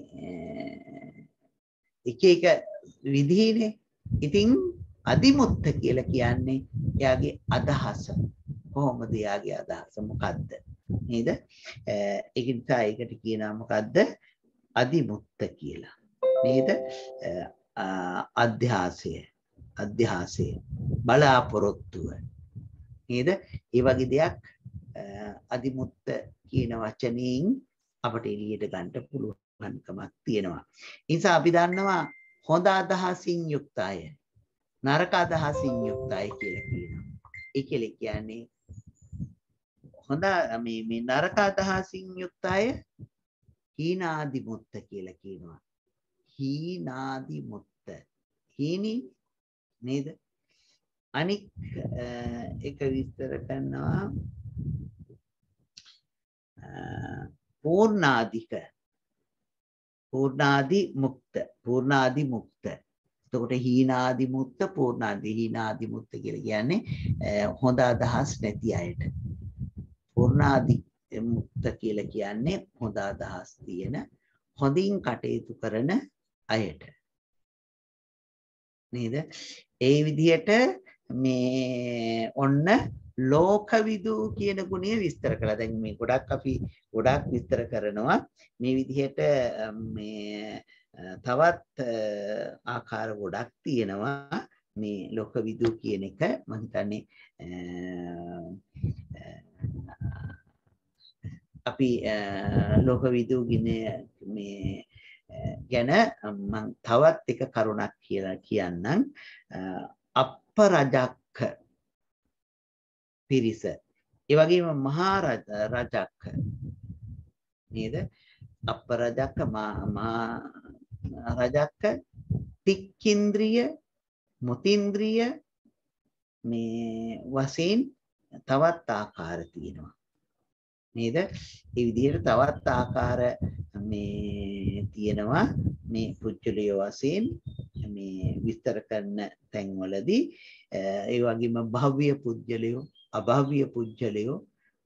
එක විදිහනේ. ඉතින් අදිමුත්ත කියලා කියන්නේ එයාගේ අදහස. කොහොමද එයාගේ අදහස මොකද්ද? නේද? ඒක නිසා ඒකට කියනවා මොකද්ද? අදිමුත්ත කියලා. නේද? අධ්‍යාසය බලාපොරොත්තුව නේද? ඒ වගේ දෙයක් අදිමුත්ත කියන වචනයෙන් අපට එළියට ගන්න පුළුවන්කමක් තියෙනවා. ඒ නිසා අපි දන්නවා හොඳ අදහසින් යුක්ත අය නරක අදහසින් යුක්ත අය කියලා කියනවා. ඒ කියලා කියන්නේ හොඳ මේ නරක අදහසින් යුක්ත අය හීනාදිමුත්ත කියලා කියනවා. හීනාදිමුත්ත. හීනි නේද? අනික් එක විස්තර කරනවා පූර්ණාදික පූර්ණාදි මුක්ත. එතකොට හීනාදි මුක්ත හීනාදි මුක්ත කියලා කියන්නේ හොඳ අදහස් නැති අයට. පූර්ණාදි මුක්ත කියලා කියන්නේ හොඳ අදහස් තියෙන හොඳින් කටයුතු කරන අයට. නේද? ඒ විදිහට මේ ඔන්න ලෝකවිදු කියන ගුණය විස්තර කළා. දැන් මේ ගොඩක් විස්තර කරනවා. මේ විදිහට මේ තවත් ආකාර ගොඩක් තියෙනවා. මේ ලෝකවිදු කියන එක මම හිතන්නේ අපි ලෝකවිදු මේ ගැන මම තවත් එක කරුණක් කියලා කියන්නම්. අපරජක්ක පිරිස. ඒ වගේම මහා රජක්ක නේද? අපරජක්ක මහා රජක්ක තික්කින්ද්‍රිය මුතින්ද්‍රිය මේ වශයෙන් තවත් ආකාර තියෙනවා. නේද? ඒ විදිහට තවත් ආකාර මේ තියෙනවා මේ පුජ්‍යලිය වශයෙන් මේ විස්තර කරන තැන්වලදී ඒ වගේම භව්‍ය පුජ්‍යලියෝ අභව්‍ය පුජ්‍යලියෝ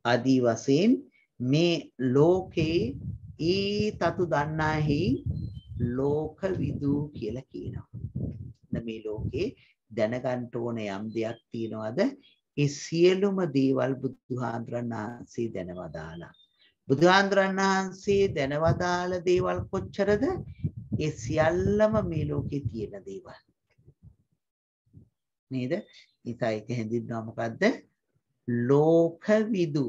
ආදී වශයෙන් මේ ලෝකේ ඊ තතු දන්නාහි ලෝකවිදු කියලා කියනවා. මේ ලෝකේ දැනගන්න ඕන යම් දෙයක් තියනවාද ඒ සියලුම දේවල් බුදුහාඳුරන් වහන්සේ දැනවදාලා. බුදුහාඳුරන් වහන්සේ දැනවදාල දේවල් කොච්චරද? ඒ සියල්ලම මේ ලෝකේ තියෙන දේවල්. නේද? ඒක හැඳින්වුවා මොකද්ද? ලෝකවිදු.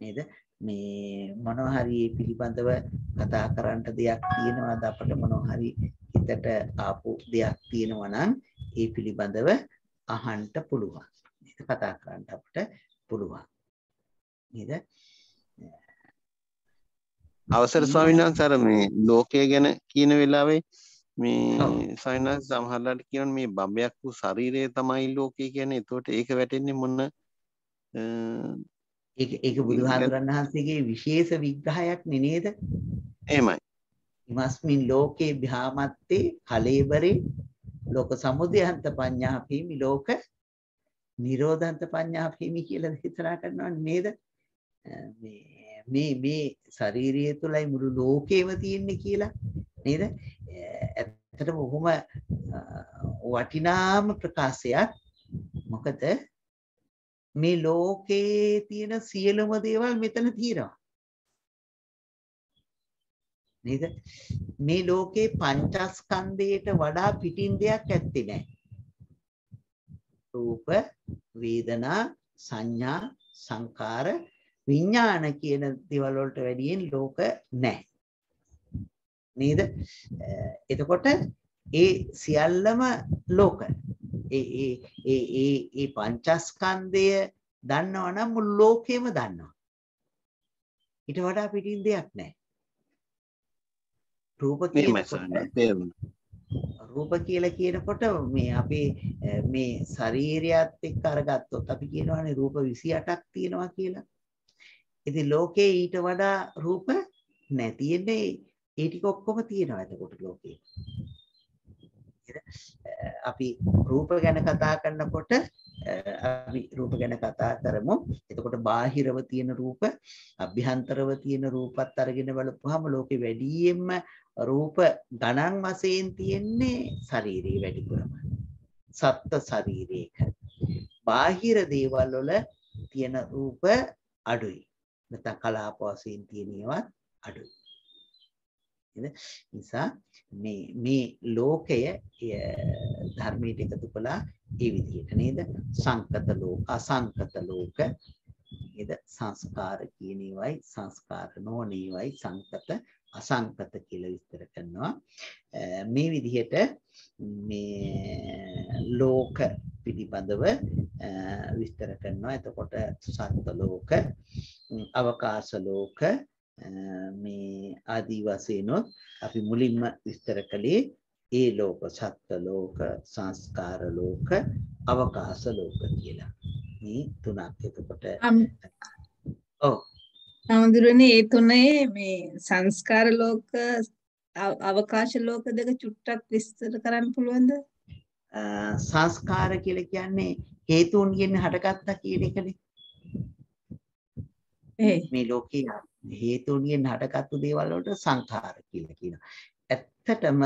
නේද? මේ මොනවා හරි පිළිබඳව කතා කරන්න දෙයක් තියෙනවාද අපිට මොනවා හරි හිතට ආපු දෙයක් තියෙනවා නම් ඒ පිළිබඳව අහන්න පුළුවන්. ඒක කතා කරන්න අපිට පුළුවන්. නේද? අවසර ස්වාමීන් වහන්සේ අර මේ ලෝකය ගැන කියන වෙලාවේ මේ ස්වාමීන් වහන්සේ සමහරවිට කියන මේ බඹයක් වූ ශරීරය තමයි ලෝකය කියන්නේ. ඒතකොට ඒක වැටෙන්නේ මොන ඒක බුදුහාඳුරන් වහන්සේගේ විශේෂ විග්‍රහයක් නේද? එහෙමයි. ඉමස්මින් ලෝකේ භාමත්තේ කලේබරේ ලෝක සමුදයන්ත පඤ්ඤාපීමි ලෝක නිරෝධන්ත පඤ්ඤාපීමි කියලා හිතලා කරනවා නේද? මේ ශාරීරිය තුලයි මුළු ලෝකෙම තියෙන්නේ කියලා නේද? ඇත්තටම බොහොම වටිනාම ප්‍රකාශයක්. මොකද මේ ලෝකේ තියෙන සියලුම දේවල් මෙතන තියෙනවා. නේද? මේ ලෝකේ පංචස්කන්ධයට වඩා පිටින් දෙයක් ඇත්තේ නැහැ. රූප, වේදනා, සංඥා, සංකාර, විඥාන කියන දේවල් වලට වැඩියෙන් ලෝක නැහැ. නේද? එතකොට ඒ සියල්ලම ලෝක. ඒ පංචස්කන්ධය දන්නවනම් මුළු ලෝකෙම දන්නවා. ඊට වඩා පිටින් දෙයක් නැහැ. රූප කියලා කියනකොට මේ අපේ මේ ශරීරයත් එක්ක අරගත්තොත් අපි කියනවානේ රූප 28ක් තියෙනවා කියලා. ඉතින් ලෝකේ ඊට වඩා රූප නැතිනේ ඒ ටික ඔක්කොම තියෙනවා එතකොට ලෝකේ. අපි රූප ගැන කතා කරනකොට අපි රූප ගැන කතා කරමු. එතකොට බාහිරව තියෙන රූප, අභ්‍යන්තරව තියෙන රූපත් අරගෙන බලපුවාම ලෝකේ වැඩියෙන්ම රූප ගණන් වශයෙන් තියෙන්නේ ශරීරයේ වැඩිපුරම. සත්ත්ව ශරීරයක. බාහිර දේවල් වල තියෙන රූප අඩුයි. නැත්නම් කලාප වශයෙන් තියෙන ඒවාත් අඩුයි. නිසා මේ ලෝකය ධර්මයට එකතු කළා ඒ විදිහට නේද? සංකත ලෝක, අසංකත ලෝක නේද? සංස්කාර කියන ඒවායි සංස්කාර නොවන ඒවායි සංකත අසංකත කියලා විස්තර කරනවා. මේ විදිහට මේ ලෝක පිළිබඳව විස්තර කරනවා. එතකොට සත්ත්ව ලෝක, අවකාශ ලෝක මේ ආදී වශයෙන් අපි මුලින්ම විස්තර කළේ ඒ ලෝක, සත්ත්ව ලෝක, සංස්කාර ලෝක, අවකාශ ලෝක කියලා. මේ තුනක්. එතකොට ඔව් නමුදුරනේ ඒ තුනේ මේ සංස්කාර ලෝක අවකාශ ලෝක දෙක චුට්ටක් විස්තර කරන්න පුළුවන්ද? සංස්කාර කියලා කියන්නේ හේතුන්ගෙන් හටගත්තා කියන එකනේ. මේ ලෝකේ හේතුන්ගෙන් හටගත්තු දේවල් වලට සංඛාර කියලා කියනවා. ඇත්තටම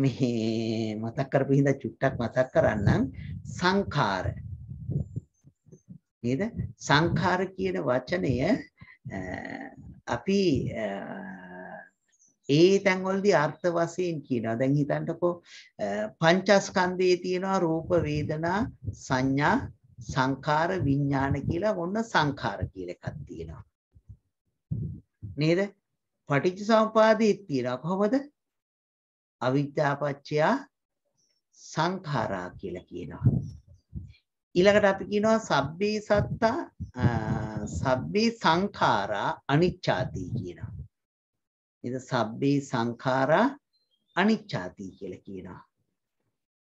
මේ මතක් කරපු හින්දා චුට්ටක් මතක් කරන්නම්. සංඛාර නේද? සංඛාර කියන වචනය අපි ඒ තැන්වලදී අර්ථ වශයෙන් කියනවා. දැන් හිතන්නකෝ පංචස්කන්ධයේ තියෙනවා රූප, වේදනා, සංඥා, සංඛාර, විඥාන කියලා මොන සංඛාර කියලා එකක් තියෙනවා. නේද? පටිච්චසමුපාදයේ තියෙනවා කොහොමද? අවිද්‍යාපච්චය සංඛාරා කියලා කියනවා. ඊළඟට අපි කියනවා සබ්බේ සත්තා සබ්බේ සංඛාරා අනිච්චාති කියනවා. නේද? සබ්බේ සංඛාරා අනිච්චාති කියලා කියනවා.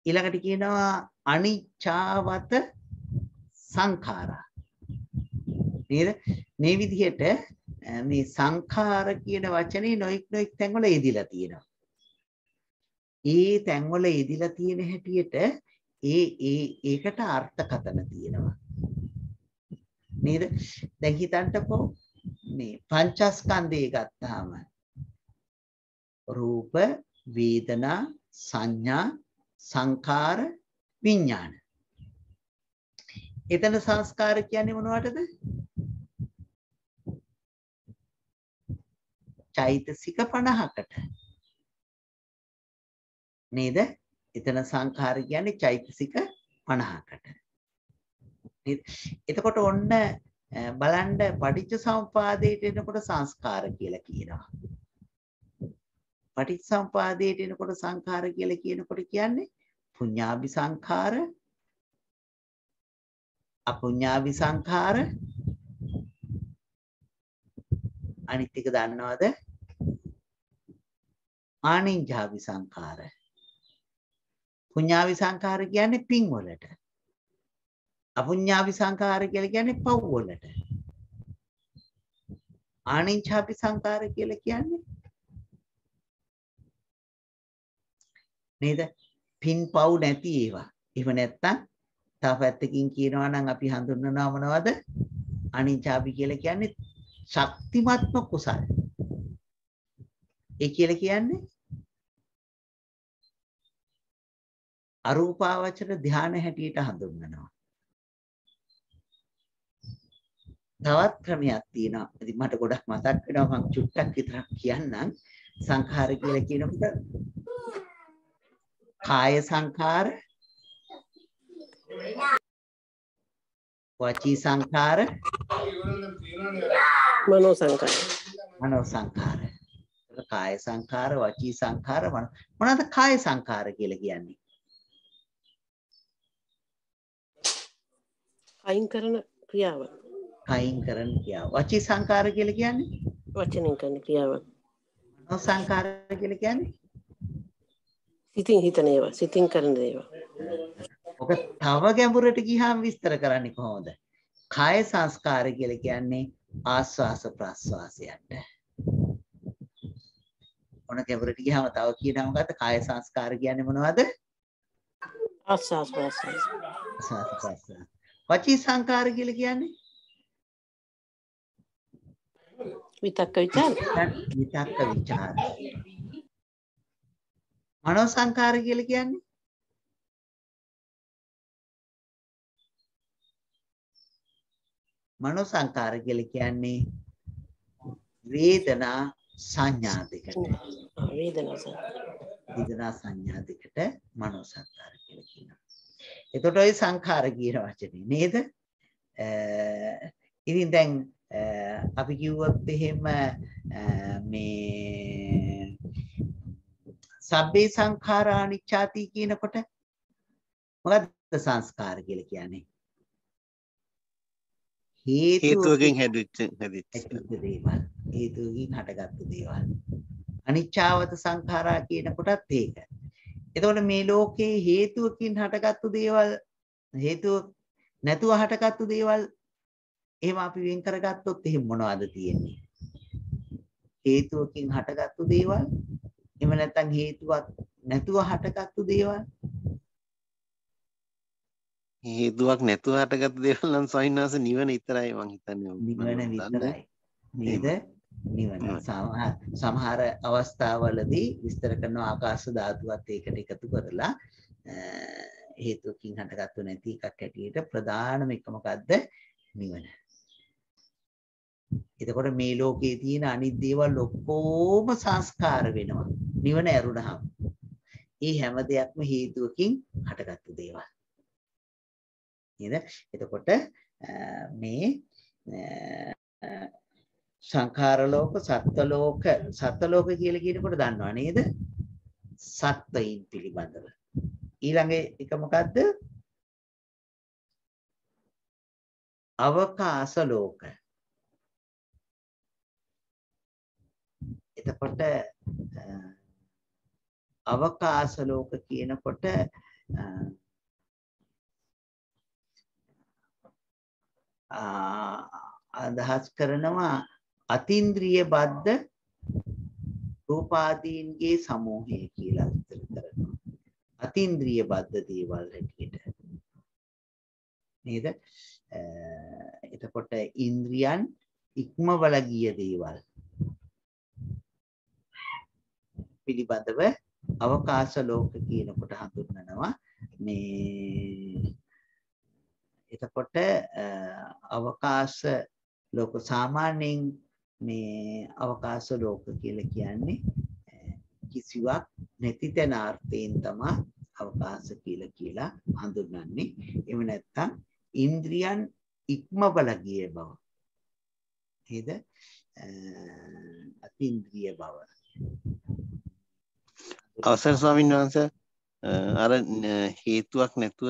ඊළඟට කියනවා අනිච්චාවත සංඛාරා. නේද? මේ විදිහට මේ සංඛාර කියන වචනේ නොඑක් තැන්වල යෙදිලා තියෙනවා. ඒ තැන්වල යෙදිලා තියෙන හැටියට ඒකට අර්ථකථන තියෙනවා. නේද? දැන් හිතන්නකෝ මේ පංචස්කන්ධය ගත්තාම රූප, වේදනා, සංඥා, සංඛාර, විඥාන. එතන සංස්කාර කියන්නේ මොනවටද? චෛතසික 50කට. නේද? එතන සංඛාර කියන්නේ චෛතසික 50කට. නේද? එතකොට ඔන්න බලන්න පටිච්චසමුපාදයට එනකොට සංස්කාර කියලා කියනවා. පටිච්චසමුපාදයට එනකොට සංඛාර කියලා කියනකොට කියන්නේ පුඤ්ඤාභි සංඛාර, අපුඤ්ඤාභි සංඛාර, අනිත් එක දන්නවද? ආනිඤ්ඤාභි සංඛාර. පුඤ්ඤාභි සංඛාර කියන්නේ පින් වලට. අපුඤ්ඤාභි සංඛාර කියලා කියන්නේ පව් වලට. ආනිඤ්ඤාභි සංඛාර කියලා කියන්නේ නේද? පින් පව් නැති ඒවා. එහෙම නැත්තම් තව පැත්තකින් කියනවා නම් අපි හඳුන්වනවා මොනවද? අනිඤ්ඤාභි කියලා කියන්නේ ශක්තිමත්ම කුසල. ඒ කියලා කියන්නේ අරූපාවචර ධානය හැටියට හඳුන්වනවා. තවත් ක්‍රමයක් තියෙනවා. ඉතින් මට ගොඩක් මතක් වෙනවා මම චුට්ටක් විතරක් කියන්නම්. සංඛාර කියලා කියනකොට කාය සංඛාර, වචී සංඛාර, මනෝ සංඛාර. මනෝ සංඛාර. කාය සංඛාර, වචී සංඛාර, මොනවාද කාය සංඛාර කියලා කියන්නේ? අයින් කරන ක්‍රියාව. කයින් කරන ක්‍රියාව. වචී සංඛාර කියලා කියන්නේ? වචනෙන් කරන ක්‍රියාව. මනෝ සංඛාර කියලා කියන්නේ? සිතින් හිතන ඒවා, සිතින් කරන ඒවා. ඔක තව ගැඹුරට ගියාම විස්තර කරන්නේ කොහොමද? කාය සංස්කාර කියලා කියන්නේ ආස්වාස ප්‍රස්වාසයන්ට. ඔන ගැඹුරට ගියාම තව කියනවා මොකද්ද? කාය සංස්කාර කියන්නේ මොනවද? ආස්වාස් ප්‍රස්වාස. ආස්වාස ප්‍රස්වාස. වචී සංඛාර කියලා කියන්නේ? විතක්ක විචාර. විතක්ක විචාර. මනෝ සංඛාර කියලා කියන්නේ? මනෝ සංකාර කියලා කියන්නේ වේදනා සංඥා දෙකට. වේදනා සංඥා දෙකට මනෝ සංකාර කියලා කියනවා. එතකොට ওই සංඛාර කියන වචනේ නේද? ඉතින් දැන් අපි කිව්වොත් එහෙම මේ සබ්බේ සංඛාරා අනිච්චාති කියනකොට මොකද්ද සංස්කාර කියලා කියන්නේ? හේතුවකින් හැදිච්ච දේවල්. හේතුවකින් හටගත්තු දේවල්. අනිච්චාවත සංඛාරා කියනකොටත් ඒක. එතකොට මේ ලෝකේ හේතුවකින් හටගත්තු දේවල් හේතුව නැතුව හටගත්තු දේවල් එහෙම අපි වෙන් කරගත්තොත් එහෙම මොනවද තියෙන්නේ? හේතුවකින් හටගත්තු දේවල් එහෙම නැත්නම් හේතුවක් නැතුව හටගත්තු දේවල්. හේතුවක් නැතුව හටගත්තු දේවල් නම් සවිනාස නිවන විතරයි මං හිතන්නේ. නිවන විතරයි. නේද? නිවන. සමහර අවස්ථාවලදී විස්තර කරන ආකාශ ධාතුවත් ඒකට එකතු කරලා හේතුකින් හටගත්තු නැති එකක් ඇටියට ප්‍රධානම එක මොකද්ද? නිවන. එතකොට මේ ලෝකයේ තියෙන අනිත් දේවල් ඔක්කොම සංස්කාර වෙනවා. නිවන ඇරුණහම. ඒ හැම දෙයක්ම හේතුවකින් හටගත්තු දේවල්. නේද? එතකොට මේ සංඛාර ලෝක, සත්ත්ව ලෝක කියලා කියනකොට දන්නවා නේද? සත්ත්වයින් පිළිබඳව. ඊළඟ එක මොකද්ද? අවකාශ ලෝක. එතකොට අවකාශ ලෝක කියනකොට අදහස් කරනවා අතින්ද්‍රිය බද්ධ රූපාදීන්ගේ සමූහය කියලා විස්තර කරනවා. අතින්ද්‍රිය බද්ධ දේවල් හැටියට නේද? එතකොට ඉන්ද්‍රියන් ඉක්මවල ගිය දේවල් පිළිබඳව අවකාශ ලෝක කියනකොට හඳුන්වනවා. මේ එතකොට අවකාශ ලෝක සාමාන්‍යයෙන් මේ අවකාශ ලෝක කියලා කියන්නේ කිසිවක් නැති තැන අර්ථයෙන් තමයි අවකාශ කියලා හඳුන්වන්නේ. එහෙම නැත්නම් ඉන්ද්‍රියන් ඉක්මවල ගිය බව. නේද? අතින්ද්‍රිය බව. අවසර ස්වාමීන් වහන්සේ අර හේතුවක් නැතුව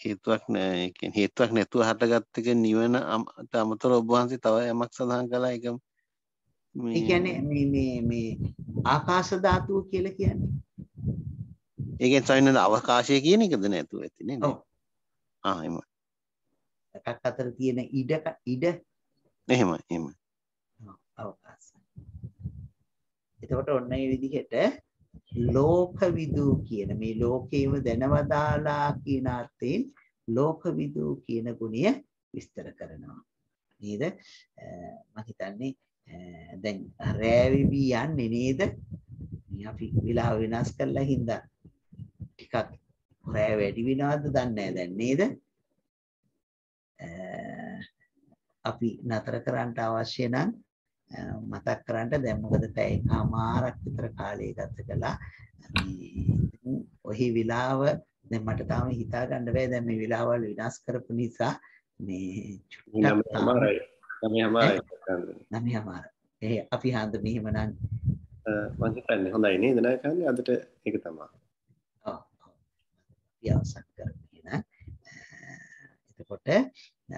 හේතුවක් නැතුව හටගත් එක නිවන අමතරව ඔබ වහන්සේ තව යමක් සඳහන් කළා. ඒක ඒ කියන්නේ මේ ආකාශ ධාතුව කියලා කියන්නේ. ඒකෙන් සවිනද අවකාශය කියන එකද නැතුව ඇති නේද? ඔව්. එහෙම. එකක් අතර තියෙන ඉඩ එහෙම. අවකාශ. එතකොට ඔන්න මේ විදිහට ලෝකවිදු කියන මේ ලෝකේම දැනවදාලා කියන අර්ථයෙන් ලෝකවිදු කියන ගුණය විස්තර කරනවා. නේද? මම හිතන්නේ දැන් රෑවිවි යන්නේ නේද? අපි විලාව වෙනස් කරලා හින්දා ටිකක් රෑ වැඩි වෙනවද දන්නේ නැහැ දැන් නේද? අපි නතර කරන්න අවශ්‍ය නම් මතක් කරන්න දැන් මොකද පැය එකමාරක් විතර කාලය ගත කළා. ඔහි විලාව දැන් මට තාම හිතා ගන්න බෑ. දැන් මේ විලාවල් විනාශ කරපු නිසා මේ නමහමාර අපි හඳු මෙහෙමනම් මම හිතන්නේ හොඳයි නේද නේද අදට ඒක තමයි. ඔව්. අවසන් කරගෙන එතකොට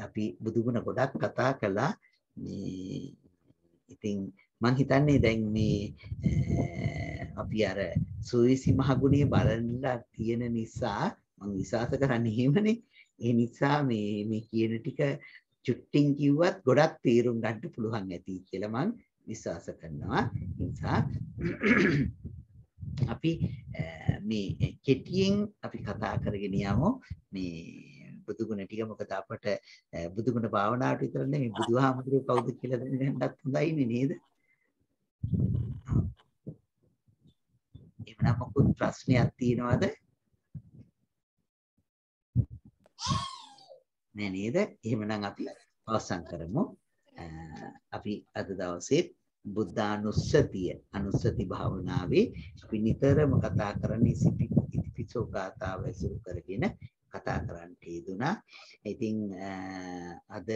අපි බුදුගුණ ගොඩක් කතා කළා. මේ ඉතින් මං හිතන්නේ දැන් මේ අපි අර සූවිසි මහගුණය බලන්න තියෙන නිසා මං විශ්වාස කරන්නේ එහෙමනේ. ඒ නිසා මේ කියන ටික චුට්ටින් කිව්වත් ගොඩක් තේරුම් ගන්න පුළුවන් ඇති කියලා මං විශ්වාස කරනවා. ඒ නිසා අපි මේ කෙටියෙන් අපි කතා කරගෙන යමු මේ බුදුගුණ ටික. මොකද අපට බුදුගුණ භාවනාවට විතර නෙමෙයි බුදුහාමුදුරුවෝ කවුද කියලා දැනගන්නත් හොඳයිනේ නේද? එහෙනම් මොකද ප්‍රශ්නයක් තියෙනවද? නෑ නේද? එහෙමනම් අපි අවසන් කරමු. අපි අද දවසේ බුද්ධානුස්සතිය අනුස්සති භාවනාවේ අපි නිතරම කතා කරන්නේ ඉතිපිසෝ ගාථාව ඇසුරු කරගෙන කතා කරන්න හේතුණා. ඉතින් අද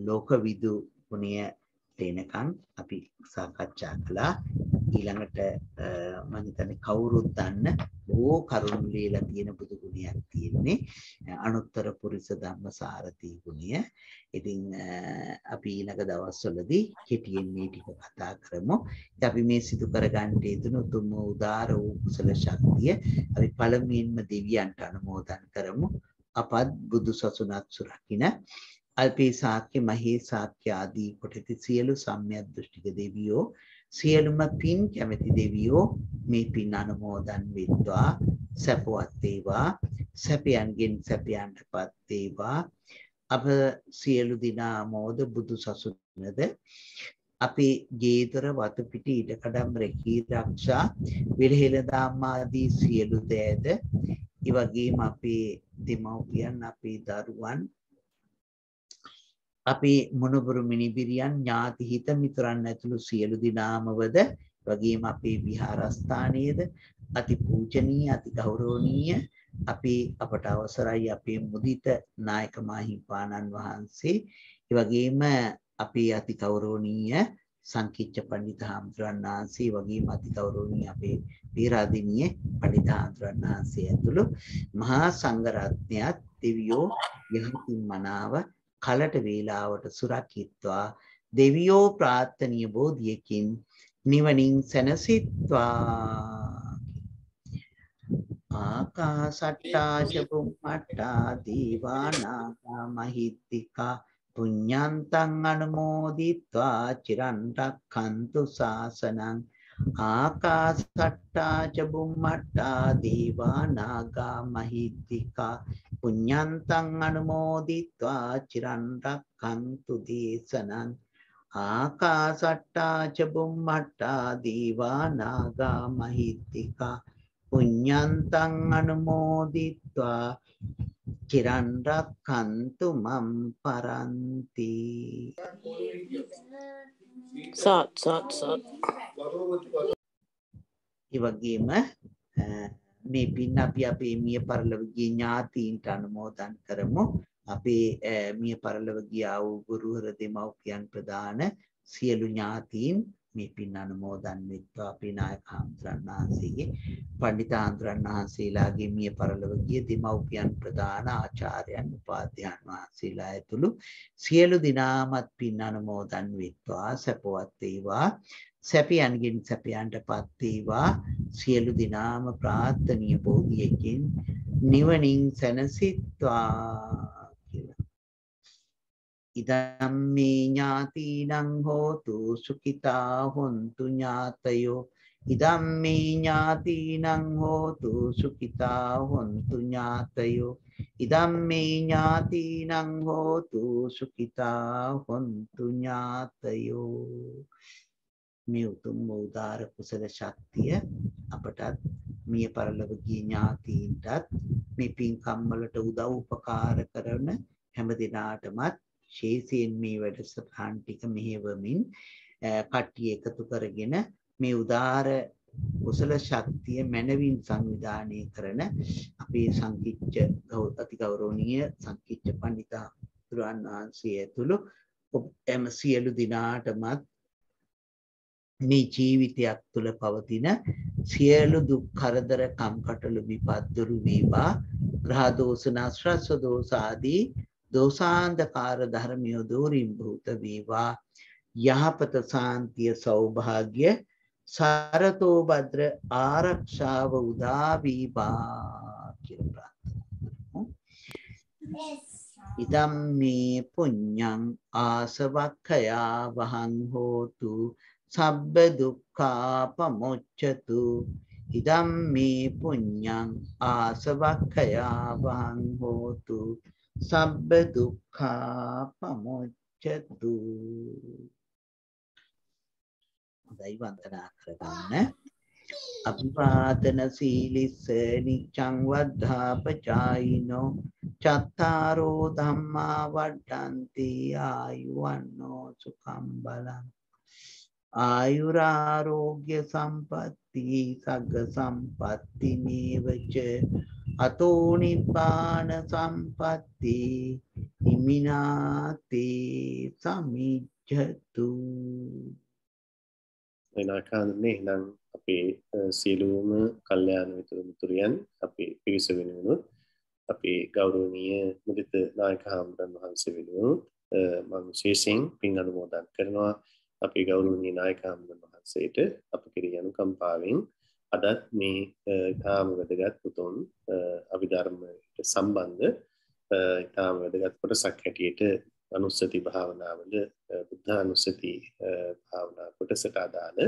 ලෝකවිදු ගුණය තේනකන් අපි සාකච්ඡා කළා. ඊළඟට මම හිතන්නේ කවුරුත් දන්න බොහෝ කරුණු ලියලා තියෙන බුදු ගුණයක් තියෙන්නේ අනුත්තර පුරිස ධම්මසාරති ගුණය. ඉතින් අපි ඊළඟ දවස්වලදී කෙටියෙන් මේ ටික කතා කරමු. ඉතින් අපි මේ සිදු කරගන්න හේතුන උතුම් උදාර වූ කුසල ශක්තිය අපි පළමුවෙන්ම දෙවියන්ට අනුමෝදන් කරමු. අපත් බුදු සසුනත් සුරකින්න අල්පේ ශාක්‍ය මහේ ශාක්‍ය ආදී කොටති සියලු සම්‍යක් දෘෂ්ටික දෙවියෝ සියලුම පින් කැමැති දෙවියෝ මේ පින් අනුමෝදන් වෙත්වා සැපවත් වේවා සැපයන්ගෙන් සැපයන්ටපත් වේවා අප සියලු දිනා මෝද බුදු සසුනද අපි ගේතර වතු පිටි ඉඩකඩම් රැකී ආරක්ෂා විරහෙල දාමාදී සියලු දෑද ඒ වගේම අපේ දෙමව්පියන් අපේ දරුවන් අපේ මොනබුරු මිනිබිරියන් ඥාති හිත මිතුරන් ඇතුළු සියලු දිනාමවද වගේම අපේ විහාරස්ථානයේද අති පූජනීය අති ගෞරවනීය අපට අවසරයි අපේ මුදිත නායක මාහිමිපාණන් වහන්සේ ඒ වගේම අපේ අති ගෞරවනීය සංකීර්ණ පඬිත හාමුදුරන් වහන්සේ වගේම අති ගෞරවනීය අපේ පීරාදෙණිය පඬිත හාමුදුරන් වහන්සේ ඇතුළු මහා සංඝ රත්නයත් දෙවියෝ යහතින් මනාව කලට වේලාවට සුරකිත්වා දෙවියෝ ප්‍රාර්ථනීය බෝධියකින් නිවනින් සැනසෙත්වා. ආකාසට්ටා ච බුම්මට්ටා දීවානාගා මහිත්‍තිකා පුඤ්ඤන්තං අනුමෝදිත්වා චිරන් රක්ඛන්තු ශාසනං. ආකාසට්ටා ච බුම්මට්ටා දීවානාගා මහිත්‍තිකා පුඤ්ඤන්තං අනුමෝදිත්වා චිරන් රක්ඛන්තු දේශනං. ආකාසට්ටා ච බුම්මට්ටා දීවානාගා මහිත්‍තිකා පුඤ්ඤන්තං අනුමෝදිත්වා චිරන් රක්ඛන්තු මම් පරන්ති. සත්. ඒ වගේම මේ පින් අපි අපේ මිය පරලොවගේ ඥාතීන්ට අනුමෝදන් කරමු. අපේ මිය පරලොවගේ ආ වූ ගුරුවර දෙමව්පියන් ප්‍රදාන සියලු ඥාතීන් මේ පින් අනුමෝදන් වෙත්වා. අපේ නායක හාමුදුරන් වහන්සේගේ පඬිත හාමුදුරන් වහන්සේලාගේ මිය පරලොවගේ දෙමව්පියන් ප්‍රදාන ආචාර්යයන් උපාධ්‍යයන් වහන්සේලා ඇතුළු සියලු දිනාමත් පින් අනුමෝදන් වෙත්වා. සැපවත් වේවා සැපයන්ගෙන් සැපයන්ටපත් වේවා සියලු දිනාම ප්‍රාර්ථනීය බෝධියකින් නිවනින් සැනසෙත්වා කියලා. ඉදම්මේ ඥාතිනං හෝතු සුඛිතා හොන්තු ඥාතයෝ. ඉදම්මේ ඥාතිනං හෝතු සුඛිතා හොන්තු ඥාතයෝ. ඉදම්මේ ඥාතිනං හෝතු සුඛිතා හොන්තු ඥාතයෝ. මේ උතුම් උදාර කුසල ශක්තිය අපටත් මිය පරලොවගේ ඥාතීන්ටත් මේ පින්කම් වලට උදව් උපකාර කරන හැම දිනාටමත් ශේෂයෙන් මේ වැඩසටහන් ටික මෙහෙවමින් කට්ටිය එකතු කරගෙන මේ උදාර කුසල ශක්තිය මනවින් සංවිධානය කරන අපේ සංකීර්ණ අති ගෞරවනීය සංකීර්ණ පඬිත හාමුදුරන් වහන්සේ ඇතුළු එම සියලු දිනාටමත් මේ ජීවිතයක් තුළ පවතින සියලු දුක් කරදර කම්කටොළු විපත් දුරු වේවා. ග්‍රහ දෝෂ නස්රස්ව දෝෂ ආදී දෝෂාන්ධකාර ධර්මිය දෝරින් භූත වේවා. යහපත සාන්තිය සෞභාග්‍ය සරතෝ භද්‍ර ආරක්ෂාව උදා වේවා කියලා ප්‍රාර්ථනා. ඉදම් මේ පුඤ්ඤං ආසවක්ඛයා වහං හෝතු සබ්බ දුක්ඛාපමුච්ඡතු. ඉදම් මේ පුඤ්ඤං ආසවක්ඛයා වහං හෝතු සබ්බ දුක්ඛාපමුච්ඡතු. හොඳයි වන්දනා කරගන්න. අභිවාදන සීලිස්ස නිච්ඡං වද්ධාපචායිනෝ චත්තාරෝ ධම්මා වඩ්ඩන්ති ආයුවන්නෝ සුඛං බලං ආයුරාෝග්‍ය සම්පatti සග්ග සම්පatti නේවච අතෝ නිබ්බාන සම්පatti හිමිනාතේ සමිජ්ජතු එනකාන්නේ නම් අපේ සියලුම කල්යාණ මිතුරියන් අපේ පිරිස වෙනුවෙන් අපේ ගෞරවනීය මුදිත නායක හාමුදුරන් වහන්සේ වෙනුවෙන් මම විශේෂයෙන් පින් අනුමෝදන් කරනවා අපේ ගෞරවනීය නායක හාමුදුරන් වහන්සේට අප කෙරෙහි අනුකම්පාවෙන් අදත් මේ ඊටාම වැදගත් උතුම් අභිධර්මයට සම්බන්ධ ඊටාම වැදගත් කොටසක් හැටියට අනුස්සති භාවනාවල බුද්ධ අනුස්සති භාවනා කොටසට අදාළ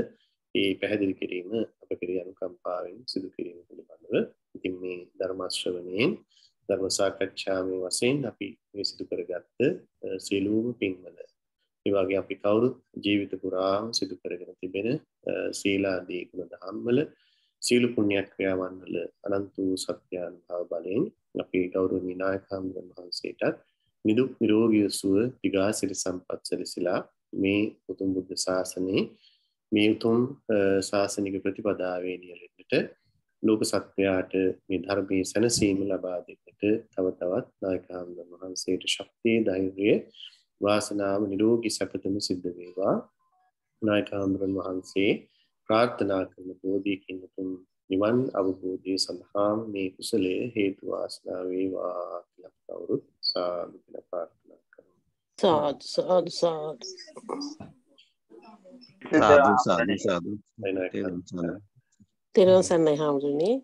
ඒ පැහැදිලි කිරීම අප කෙරෙහි අනුකම්පාවෙන් සිදු කිරීම පිළිබඳව ඉතින් මේ ධර්ම ශ්‍රවණයෙන් ධර්ම සාකච්ඡාවේ වශයෙන් අපි මේ සිදු කරගත්ත සියලුම පින්වල ඒ වගේ අපි කවුරුත් ජීවිත පුරාම සිදු කරගෙන තිබෙන සීලාදී ගුණ ධම්මවල සීල පුණ්‍ය ක්‍රියාවන් වල අනන්ත වූ සත්‍යානුභව බලයෙන් අපි ගෞරවනීය නායක හාමුදුරන් වහන්සේටත් නිදුක් නිරෝගී සුව දිගාසිරි සම්පත් සැලසීලා මේ උතුම් බුද්ධ ශාසනයේ මේ උතුම් ශාසනික ප්‍රතිපදාවේ නියැලෙන්නට ලෝක සත්වයාට මේ ධර්මයේ සැනසීම ලබා දෙන්නට තව තවත් නායක හාමුදුරන් වහන්සේට ශක්තිය ධෛර්යය වාසනාව නිරෝගී සැපතම සිද්ධ වේවා නායක හාමුදුරන් වහන්සේ ප්‍රාර්ථනා කරන බෝධියකින් උතුම් නිවන් අවබෝධය සඳහා මේ කුසලයේ හේතු වාසනා වේවා කියලා කවුරුත් සාදු කියලා ප්‍රාර්ථනා කරමු. සාදු සාදු සාදු. එනකම් තෙරුවන් සරණයි හාමුදුරනේ.